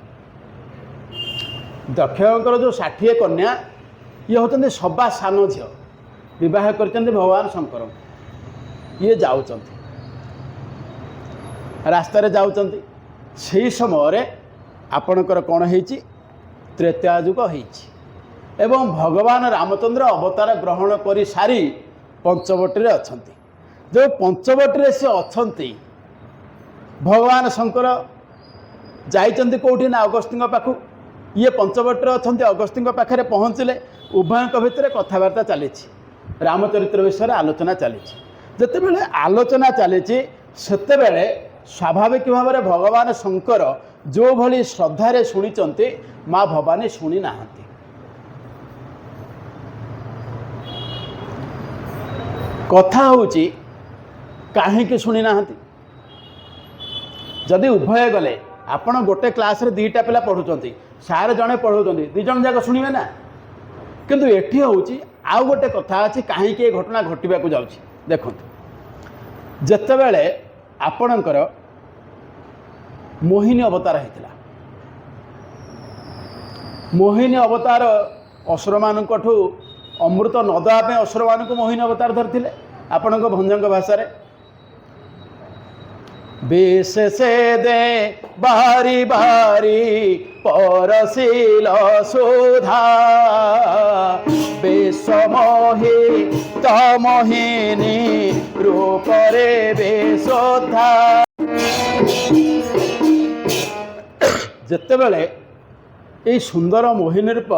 दक्षर जो 60 कन्या ये होते सभा सान झी बह कर भगवान शंकर ये जाऊँ रास्त से समय आपणकर कौन है त्रेता युग एवं भगवान रामचंद्र अवतार ग्रहण कर सारी पंचवटी अच्छा जो पंचवटी से अच्छा भगवान शंकर जाइंट कौटी ना अगस्ती पाखु ये पंचवटी अच्छा अगस्ती पाखे पहुँचले उभय भितर कथबार्ता चली रामचरित्र विषय आलोचना चली जितेबाला आलोचना चली सेतेबेले स्वाभाविक भाव में भगवान शंकर जो भली श्रद्धारे शुणी माँ भवानी शुणी ना କଥା ହେଉଛି କାହିଁକି ଶୁଣି ନାହାନ୍ତି? ଯଦି ଉଭୟ ଗଲେ ଆପଣ ଗୋଟେ କ୍ଲାସ୍ରେ ଦୁଇଟା ପିଲା ପଢ଼ୁଛନ୍ତି, ସାର୍ ଜଣେ ପଢ଼ଉଛନ୍ତି, ଦୁଇ ଜଣ ଯାକ ଶୁଣିବେ ନା। କିନ୍ତୁ ଏଠି ହେଉଛି ଆଉ ଗୋଟେ କଥା ଅଛି କାହିଁକି ଏ ଘଟଣା ଘଟିବାକୁ ଯାଉଛି। ଦେଖନ୍ତୁ, ଯେତେବେଳେ ଆପଣଙ୍କର ମୋହିନୀ ଅବତାର ହେଇଥିଲା, ମୋହିନୀ ଅବତାର ଅସୁରମାନଙ୍କଠୁ ଅମୃତ ନ ଦେବା ପାଇଁ ଅସୁରମାନଙ୍କୁ ମୋହିନୀ ଅବତାର ଧରିଥିଲେ। ଆପଣଙ୍କ ଭଞ୍ଜଙ୍କ ଭାଷାରେ ବିଶେଷେ ଦେ ବାରି ବାରି ପରଶିଲ ସୁଧା ବିଶ୍ୱମୋହି ତମୋହିନୀ ରୂପରେ ବିଶୋଧା। ଯେତେବେଳେ এই ସୁନ୍ଦର ମୋହିନୀ ରୂପ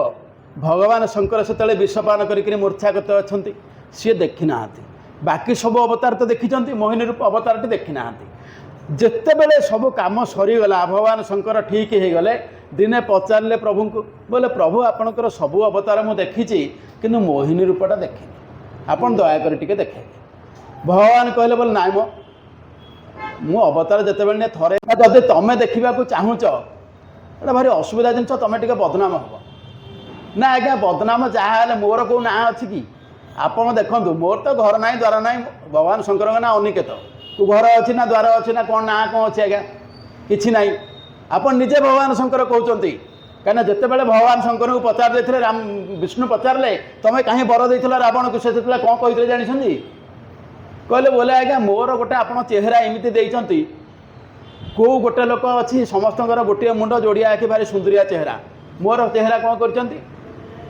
ଭଗବାନ ଶଙ୍କର ସେତେବେଳେ ବିଷପାନ କରିକି ମୂର୍ଚ୍ଛାଗତ ଅଛନ୍ତି, ସିଏ ଦେଖି ନାହାନ୍ତି। ବାକି ସବୁ ଅବତାର ତ ଦେଖିଛନ୍ତି, ମୋହିନୀ ରୂପ ଅବତାରଟି ଦେଖି ନାହାନ୍ତି। ଯେତେବେଳେ ସବୁ କାମ ସରିଗଲା, ଭଗବାନ ଶଙ୍କର ଠିକ୍ ହେଇଗଲେ, ଦିନେ ପଚାରିଲେ ପ୍ରଭୁଙ୍କୁ, ବୋଲେ ପ୍ରଭୁ ଆପଣଙ୍କର ସବୁ ଅବତାର ମୁଁ ଦେଖିଛି, କିନ୍ତୁ ମୋହିନୀ ରୂପଟା ଦେଖିନି, ଆପଣ ଦୟାକରି ଟିକେ ଦେଖେଇବେ। ଭଗବାନ କହିଲେ, ବୋଲେ ନାଇଁ ମୁଁ ଅବତାର ଯେତେବେଳେ ନିଏ ଥରେ, ଯଦି ତମେ ଦେଖିବାକୁ ଚାହୁଁଛ ଏଇଟା ଭାରି ଅସୁବିଧା ଜିନିଷ, ତମେ ଟିକେ ବଦନାମ ହେବ। ନା ଆଜ୍ଞା, ବଦନାମ ଯାହା ହେଲେ ମୋର କେଉଁ ନାଁ ଅଛି କି? ଆପଣ ଦେଖନ୍ତୁ, ମୋର ତ ଘର ନାହିଁ ଦ୍ୱାର ନାହିଁ, ଭଗବାନ ଶଙ୍କରଙ୍କ ନାଁ ଅନିକେତ। କେଉଁ ଘର ଅଛି ନା ଦ୍ୱାର ଅଛି ନା କ'ଣ ନାଁ କ'ଣ ଅଛି ଆଜ୍ଞା? କିଛି ନାହିଁ। ଆପଣ ନିଜେ ଭଗବାନ ଶଙ୍କର କହୁଛନ୍ତି। କାହିଁକିନା ଯେତେବେଳେ ଭଗବାନ ଶଙ୍କରଙ୍କୁ ପଚାରି ଦେଇଥିଲେ, ବିଷ୍ଣୁ ପଚାରିଲେ ତମେ କାହିଁ ବର ଦେଇଥିଲ ରାବଣକୁ, ସେ ସେତେବେଳେ କ'ଣ କହିଥିଲେ ଜାଣିଛନ୍ତି? କହିଲେ, ବୋଲେ ଆଜ୍ଞା ମୋର ଗୋଟେ ଆପଣ ଚେହେରା ଏମିତି ଦେଇଛନ୍ତି, କେଉଁ ଗୋଟେ ଲୋକ ଅଛି ସମସ୍ତଙ୍କର ଗୋଟିଏ ମୁଣ୍ଡ ଯୋଡ଼ିଆ ଆଖି, ଭାରି ସୁନ୍ଦରିଆ ଚେହେରା। ମୋର ଚେହେରା କ'ଣ କରିଛନ୍ତି?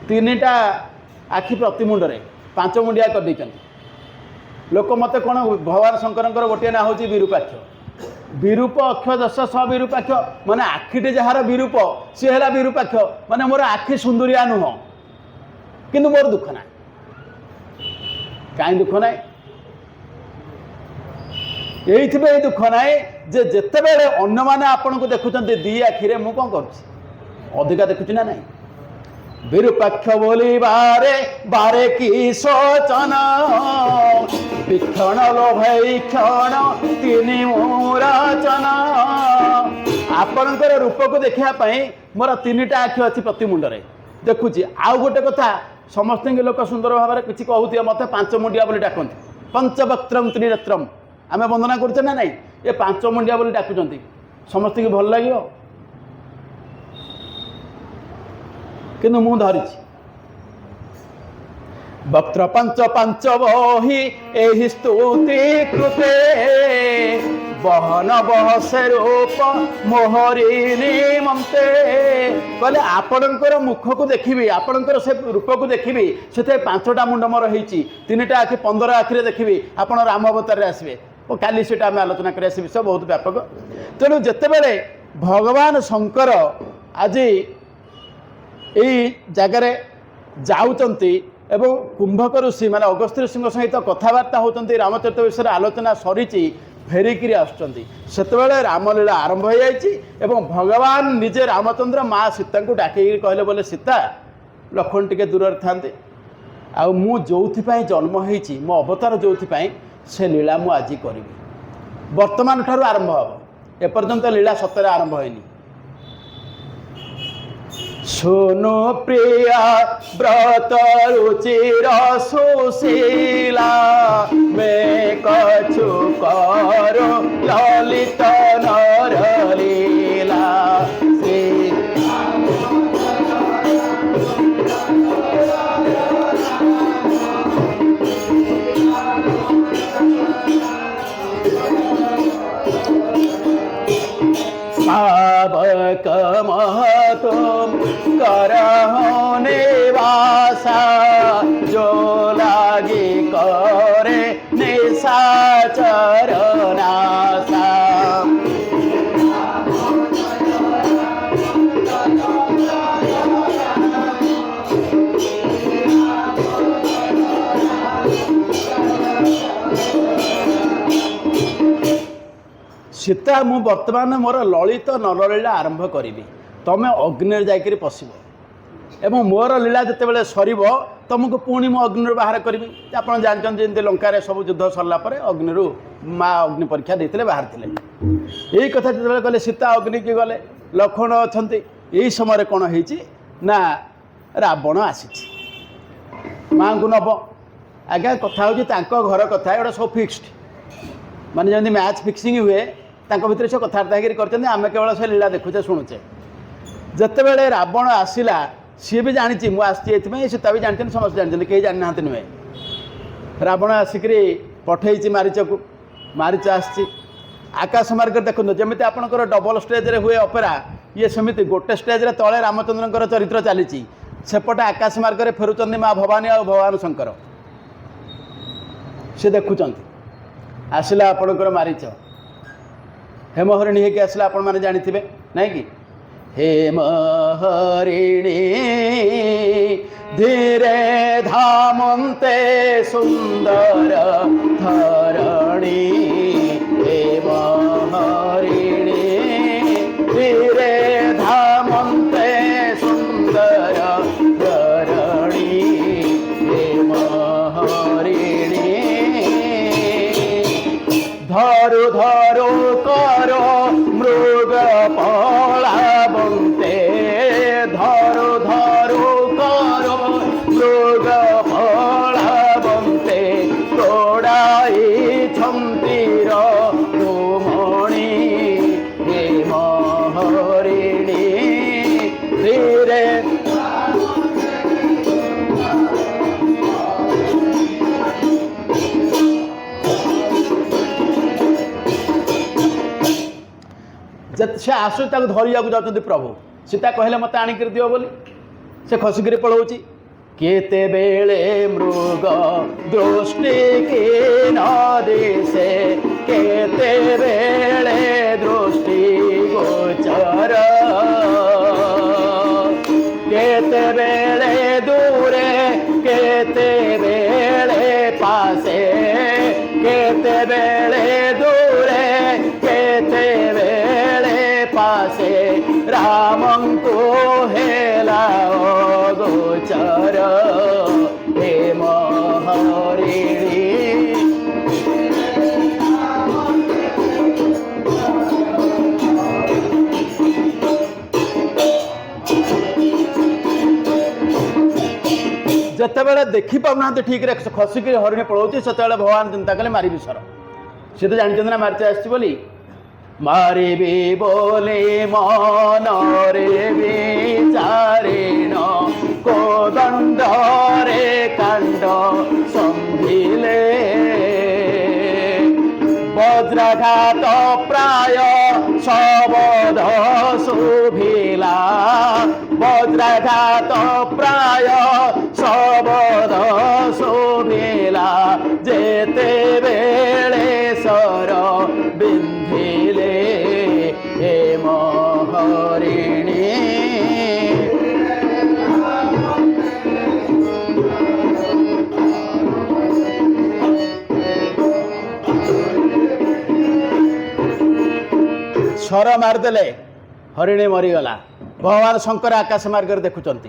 ତିନିଟା ଆଖି ପ୍ରତି ମୁଣ୍ଡରେ 5 ମୁଣ୍ଡିଆ କରିଦେଇଛନ୍ତି। ଲୋକ ମୋତେ କ'ଣ, ଭଗବାନ ଶଙ୍କରଙ୍କର ଗୋଟିଏ ନାଁ ହେଉଛି ବିରୂପାକ୍ଷ। ବିରୂପ ଅକ୍ଷ ଦଶ ସ ବିରୂପାକ୍ଷ, ମାନେ ଆଖିଟି ଯାହାର ବିରୂପ ସିଏ ହେଲା ବିରୂପାକ୍ଷ, ମାନେ ମୋର ଆଖି ସୁନ୍ଦରିଆ ନୁହଁ। କିନ୍ତୁ ମୋର ଦୁଃଖ ନାହିଁ। କାହିଁ ଦୁଃଖ ନାହିଁ? এইଥିପାଇଁ ଦୁଃଖ ନାହିଁ ଯେ ଯେତେବେଳେ ଅନ୍ୟମାନେ ଆପଣଙ୍କୁ ଦେଖୁଛନ୍ତି ଦି ଆଖିରେ, ମୁଁ କ'ଣ କରୁଛି? ଅଧିକା ଦେଖୁଛି ନା ନାହିଁ? ବିରୂପାକ୍ଷ ବୋଲିବାରେ ବାରେ କି ଶୋଚନ, ବିକ୍ଷଣ ଲୋଭଇ କ୍ଷଣ ତିନି ମୁରାଚନ। ଆପଣଙ୍କର ରୂପକୁ ଦେଖିବା ପାଇଁ ମୋର 3ଟା ଆଖି ଅଛି ପ୍ରତି ମୁଣ୍ଡରେ, ଦେଖୁଛି। ଆଉ ଗୋଟେ କଥା, ସମସ୍ତଙ୍କୁ ଲୋକ ସୁନ୍ଦର ଭାବରେ କିଛି କହୁଥିବେ, ମୋତେ 5 ମୁଣ୍ଡିଆ ବୋଲି ଡାକନ୍ତି। ପଞ୍ଚବକ୍ତ୍ରମ୍ ତ୍ରିନେତ୍ରମ୍ ଆମେ ବନ୍ଦନା କରୁଛେ ନା ନାହିଁ? ଏ 5 ମୁଣ୍ଡିଆ ବୋଲି ଡାକୁଛନ୍ତି, ସମସ୍ତଙ୍କୁ ଭଲ ଲାଗିବ? କିନ୍ତୁ ମୁଁ ଧରିଛି ବକ୍ତ୍ର ପାଞ୍ଚ ପାଞ୍ଚ ବହି ଏହି ସ୍ତୁତି କୃତେ, ବହନ ବହସେ ରୂପ ମୋହରି ନିମନ୍ତେ। କହିଲେ ଆପଣଙ୍କର ମୁଖକୁ ଦେଖିବି, ଆପଣଙ୍କର ସେ ରୂପକୁ ଦେଖିବି, ସେଥିରେ 5ଟା ମୁଣ୍ଡ ମୋର ହେଇଛି, 3ଟା ଆଖି, 15 ଆଖିରେ ଦେଖିବି, ଆପଣ ରାମ ଅବତାରରେ ଆସିବେ। ଓ କାଲି ସେଟା ଆମେ ଆଲୋଚନା କରିବା, ସେ ବିଷୟ ବହୁତ ବ୍ୟାପକ। ତେଣୁ ଯେତେବେଳେ ଭଗବାନ ଶଙ୍କର ଆଜି এই ଜାଗାରେ ଯାଉଛନ୍ତି ଏବଂ କୁମ୍ଭକ ଋଷି ମାନେ ଅଗସ୍ତ୍ୟ ଋଷିଙ୍କ ସହିତ କଥାବାର୍ତ୍ତା ହେଉଛନ୍ତି, ରାମଚରିତ ବିଷୟରେ ଆଲୋଚନା ସରିଛି, ଫେରିକିରି ଆସୁଛନ୍ତି, ସେତେବେଳେ ରାମଲୀଳା ଆରମ୍ଭ ହୋଇଯାଇଛି। ଏବଂ ଭଗବାନ ନିଜେ ରାମଚନ୍ଦ୍ର ମା ସୀତାଙ୍କୁ ଡାକିକି କହିଲେ, ବୋଲେ ସୀତା, ଲକ୍ଷ୍ମଣ ଟିକେ ଦୂରରେ ଥାନ୍ତି, ଆଉ ମୁଁ ଯେଉଁଥିପାଇଁ ଜନ୍ମ ହେଇଛି, ମୋ ଅବତାର ଯେଉଁଥିପାଇଁ, ସେ ଲୀଳା ମୁଁ ଆଜି କରିବି। ବର୍ତ୍ତମାନ ଠାରୁ ଆରମ୍ଭ ହେବ, ଏପର୍ଯ୍ୟନ୍ତ ଲୀଳା ସତରେ ଆରମ୍ଭ ହୋଇନି। सुनु प्रिया व्रत रुचिर सुशीला, मैं कछु करो ललित नर लीला। पावक महतुम करहो निवासा, जो लागी करे निशाचर नासा। सीता मु वर्तमान मोर ललित नरलीला आरंभ करी, तमें अग्नि जाकर पशब एवं मोर लीला जिते बड़े सर तुमको पुणी मु अग्नि बाहर करी आप जानते जमी लंकार सब युद्ध सरला अग्नि माँ अग्नि परीक्षा देते बाहर थे यही कथा जो गले सीता अग्नि की गले लक्ष्मण अच्छा यही समय कौन होना रावण आसी माँ को नब आज्ञा कथा हूँ घर कथा एटा सब फिक्सड माने जमी मैच फिक्सिंग हुए भितर से कथबार्ता करमें केवल से लीला देखुचे शुणुचे जिते बड़े रावण आसला सी भी जानी मुझे सीता भी जानते समस्त जानते कहीं जानी ना नुहे रावण आसिक पठे मारीच को मारीच आसी आकाश मार्ग देखो जमी आपंकर डबल स्टेज रे हुए अपेरा ये सेमती गोटे स्टेज रे तले रामचंद्र चरित्र चली सेपटे आकाश मार्ग में फेरुंच माँ भवानी और भगवान शंकर से देखुं आसला आपणकर मारीच हेमहरिणी होगी आसला आपण मैंने जानी ना कि हेमहरिणी धीरे धामन्ते सुंदर धरणी हेमहरिणी धीरे धामन्ते सुंदर धरणी हेमहरिणी धरु धरु करो मृग पलाबंते धरु धरु करो मृग पलाबंते तोड़ाई छंतीर धूमणि हेमहरिणी धीरे से आसु धरिया जाते प्रभु सीता कहले मत आणिक दियो बोली से खसिक पलाऊँच केते बेले मृग दृष्टि की न दिशे केते बेले दृष्टि गोचर केते बेले दूरे केते बेले पासे केते बेले दूरे केते पासे रामं को हेला गोचर हेमहरिणी जिते बड़े देखी पाना ठीक रे खसिक हरिणी पलाऊँच से भगवान चिंता कले मारी विषर सी तो जानते ना मारिच आसी बोली मारिबी बोले मन रे विचारिण कोदंड रे कांड संभिले वज्राघात प्राय शबद शुभिला वज्राघात प्राय शबद शुभिला जेते बेले सर बिंधिले हेमहरिणी स्वर मारिदेले हरिणी मरीगला भगवान शंकर आकाश मार्ग देखुंट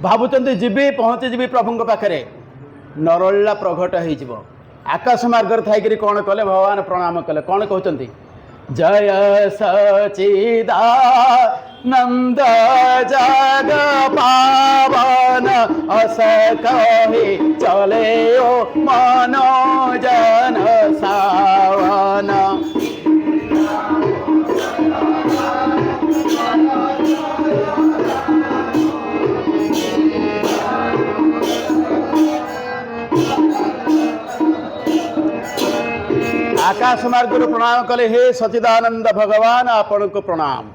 भावुंट जीवी पहुँची जीवी प्रभु पाखे नरला प्रघट हो आकाश मार्ग थी कौन कले भगवान प्रणाम कले कौन कहते जय सचिदानंद जग पावन अस कही चले ओ मनोजन सावन आकाश मार्ग प्रणाम कले हे सचिदानंद भगवान आपण को प्रणाम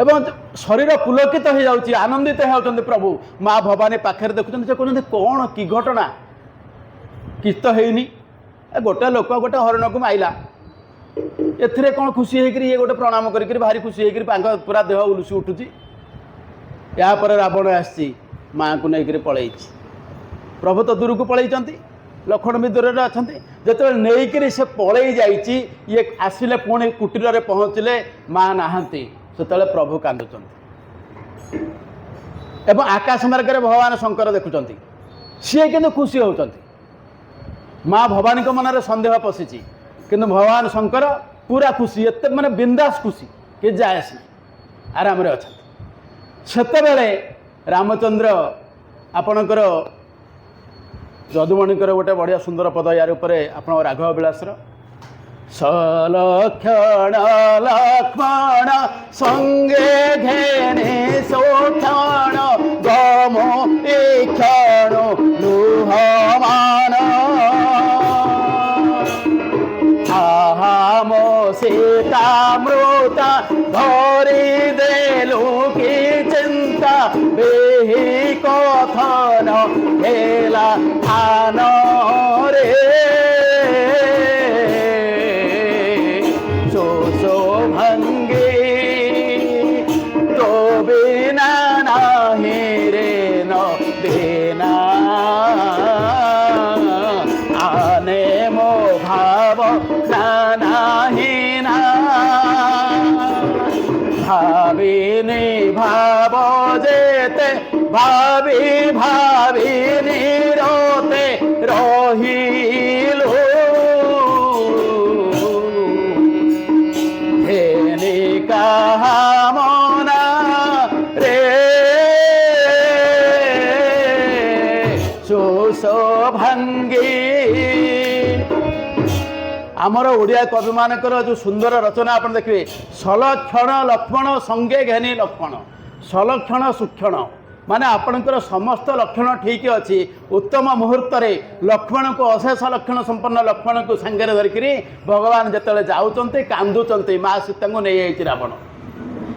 एवं शरीर पुलकित हो जाऊँगी आनंदित होती प्रभु माँ भवानी पाखे देखुं से कहते कौन कि घटना किस तो है गोटे लोक गोटे हरिण को माइला एथिरे कौन खुशी होकर ये गोटे प्रणाम करी भारी खुशी होकर पूरा देह उलुसी उठुची यापर रावण आसी माँ को लेकर पलई प्रभु तो दूर को पलई लक्ष्मण भी दूर अच्छा जो नहीं से पलई जाइए ये आसिले पुणी कुटीर पहुँचले माँ नहांती से प्रभु कांदुचंती ଏବଂ ଆକାଶ ମାର୍ଗରେ ଭଗବାନ ଶଙ୍କର ଦେଖୁଛନ୍ତି, ସିଏ କିନ୍ତୁ ଖୁସି ହେଉଛନ୍ତି। ମା ଭବାନୀଙ୍କ ମନରେ ସନ୍ଦେହ ପଶିଛି, କିନ୍ତୁ ଭଗବାନ ଶଙ୍କର ପୁରା ଖୁସି, ଏତେ ମାନେ ବିନ୍ଦାସ ଖୁସି, କି ଯାଏ ଆସି ଆରାମରେ ଅଛନ୍ତି। ସେତେବେଳେ ରାମଚନ୍ଦ୍ର ଆପଣଙ୍କର ଯଦୁମଣିଙ୍କର ଗୋଟେ ବଢ଼ିଆ ସୁନ୍ଦର ପଦ ୟାର ଉପରେ ଆପଣଙ୍କ ରାଘବ ବିଳାସର, ସଲକ୍ଷଣ ଲକ୍ଷ୍ମଣ ସଙ୍ଗେ ଘେନେ ସୋକ୍ଷଣ ଗମ ଏ କ୍ଷଣ ଲୁହମାନ আহাম সীতামৃতা ধরি দেলু কি চিন্তা বেহি কথন হেলা আন রে ভঙ্গি তো বিনা নাহি রে ন বিনা আনে মো ভাব নানাহীনা ভাবিনি ভাব যেতে ভাবি ভাবি নিরতে রহিলু হেনি কাহামনা রে সুশোভঙ্গী। ଆମର ଓଡ଼ିଆ କବିମାନଙ୍କର ଯେଉଁ ସୁନ୍ଦର ରଚନା ଆପଣ ଦେଖିବେ, ସଲକ୍ଷଣ ଲକ୍ଷ୍ମଣ ସଙ୍ଗେ ଘେନି ଲକ୍ଷ୍ମଣ, ସଲକ୍ଷଣ ସୁକ୍ଷଣ ମାନେ ଆପଣଙ୍କର ସମସ୍ତ ଲକ୍ଷଣ ଠିକ୍ ଅଛି। ଉତ୍ତମ ମୁହୂର୍ତ୍ତରେ ଲକ୍ଷ୍ମଣଙ୍କୁ ଅଶେଷ ଲକ୍ଷଣ ସମ୍ପନ୍ନ ଲକ୍ଷ୍ମଣଙ୍କୁ ସାଙ୍ଗରେ ଧରିକିରି ଭଗବାନ ଯେତେବେଳେ ଯାଉଛନ୍ତି କାନ୍ଦୁଛନ୍ତି, ମା ସୀତାଙ୍କୁ ନେଇଯାଇଛି ରାବଣ,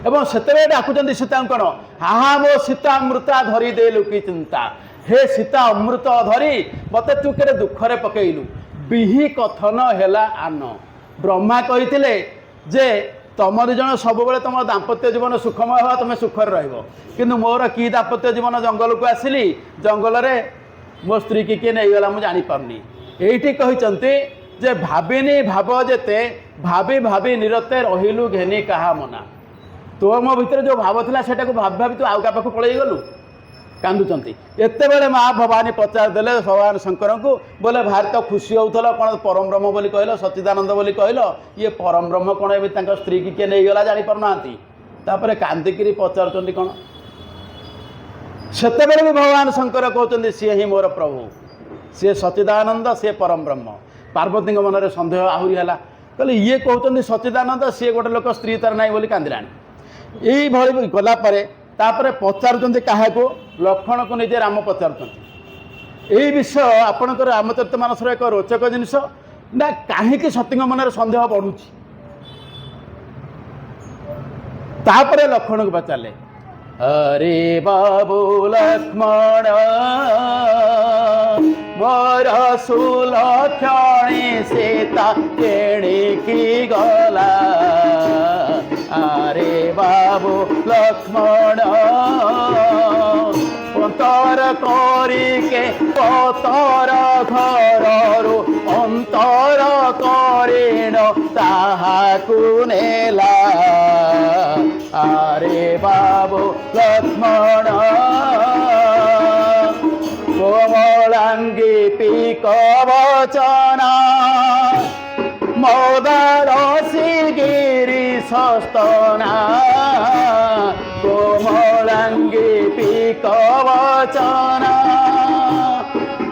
ଏବଂ ସେତେବେଳେ ଡାକୁଛନ୍ତି ସୀତାଙ୍କୁ କ'ଣ, ଆହା ମୋ ସୀତା ଅମୃତା ଧରି ଦେ ଲୁକି ଚିନ୍ତା, ହେ ସୀତା ଅମୃତ ଧରି ମୋତେ ତୁ କେଡ଼େ ଦୁଃଖରେ ପକେଇଲୁ। ବିହି କଥନ ହେଲା ଆନ, ବ୍ରହ୍ମା କହିଥିଲେ ଯେ ତମ ଦୁଇ ଜଣ ସବୁବେଳେ ତମ ଦାମ୍ପତ୍ୟ ଜୀବନ ସୁଖମୟ ହେବା, ତୁମେ ସୁଖରେ ରହିବ, କିନ୍ତୁ ମୋର କି ଦାମ୍ପତ୍ୟ ଜୀବନ, ଜଙ୍ଗଲକୁ ଆସିଲି, ଜଙ୍ଗଲରେ ମୋ ସ୍ତ୍ରୀକି କିଏ ନେଇଗଲା ମୁଁ ଜାଣିପାରୁନି। ଏଇଠି କହିଛନ୍ତି ଯେ ଭାବିନି ଭାବ ଯେତେ ଭାବି ଭାବି ନିରତେ ରହିଲୁ ଘେନି କାହା ମନା, ତୋ ମୋ ଭିତରେ ଯେଉଁ ଭାବ ଥିଲା ସେଟାକୁ ଭାବି ଭାବି ତୁ ଆଉ କାହା ପାଖକୁ ପଳେଇଗଲୁ, କାନ୍ଦୁଛନ୍ତି। ଏତେବେଳେ ମା ଭବାନୀ ପଚାରିଦେଲେ ଭଗବାନ ଶଙ୍କରଙ୍କୁ, ବୋଲେ ଭାରି ତ ଖୁସି ହେଉଥିଲ, କ'ଣ ପରମ ବ୍ରହ୍ମ ବୋଲି କହିଲ, ସଚ୍ଚିଦାନନ୍ଦ ବୋଲି କହିଲ, ଇଏ ପରମ ବ୍ରହ୍ମ କ'ଣ ଏବେ ତାଙ୍କ ସ୍ତ୍ରୀକି କିଏ ନେଇଗଲା ଜାଣିପାରୁନାହାନ୍ତି। ତାପରେ କାନ୍ଦିକିରି ପଚାରୁଛନ୍ତି କ'ଣ, ସେତେବେଳେ ବି ଭଗବାନ ଶଙ୍କର କହୁଛନ୍ତି ସିଏ ହିଁ ମୋର ପ୍ରଭୁ, ସିଏ ସଚ୍ଚିଦାନନ୍ଦ, ସିଏ ପରମ ବ୍ରହ୍ମ। ପାର୍ବତୀଙ୍କ ମନରେ ସନ୍ଦେହ ଆହୁରି ହେଲା, କହିଲେ ଇଏ କହୁଛନ୍ତି ସଚ୍ଚିଦାନନ୍ଦ, ସିଏ ଗୋଟେ ଲୋକ ସ୍ତ୍ରୀ ତାର ନାହିଁ ବୋଲି କାନ୍ଦିଲାଣି। ଏଇଭଳି ଗଲା ପରେ ତାପରେ ପଚାରୁଛନ୍ତି କାହାକୁ, ଲକ୍ଷ୍ମଣକୁ ନିଜେ ରାମ ପଚାରୁଛନ୍ତି। ଏଇ ବିଷୟ ଆପଣଙ୍କର ରାମଚରିତ ମାନସର ଏକ ରୋଚକ ଜିନିଷ ନା, କାହିଁକି ସତୀଙ୍କ ମନରେ ସନ୍ଦେହ ବଢ଼ୁଛି। ତାପରେ ଲକ୍ଷ୍ମଣକୁ ପଚାରିଲେ, ହରେ ବାବୁ ଲକ୍ଷ୍ମଣ ମୋର ସୁଲକ୍ଷଣୀ ସୀତା କେଣିକି ଗଲା, আরে বাবু লক্ষ্মণ অন্তর করিকে পতর ঘররু অন্তর করিণ তাহাকু নেলা, আরে বাবু লক্ষ্মণ কোমলাঙ্গী পিক বচনা মদারসি গিরি সস্তনা কোমলাঙ্গী পিক বচনা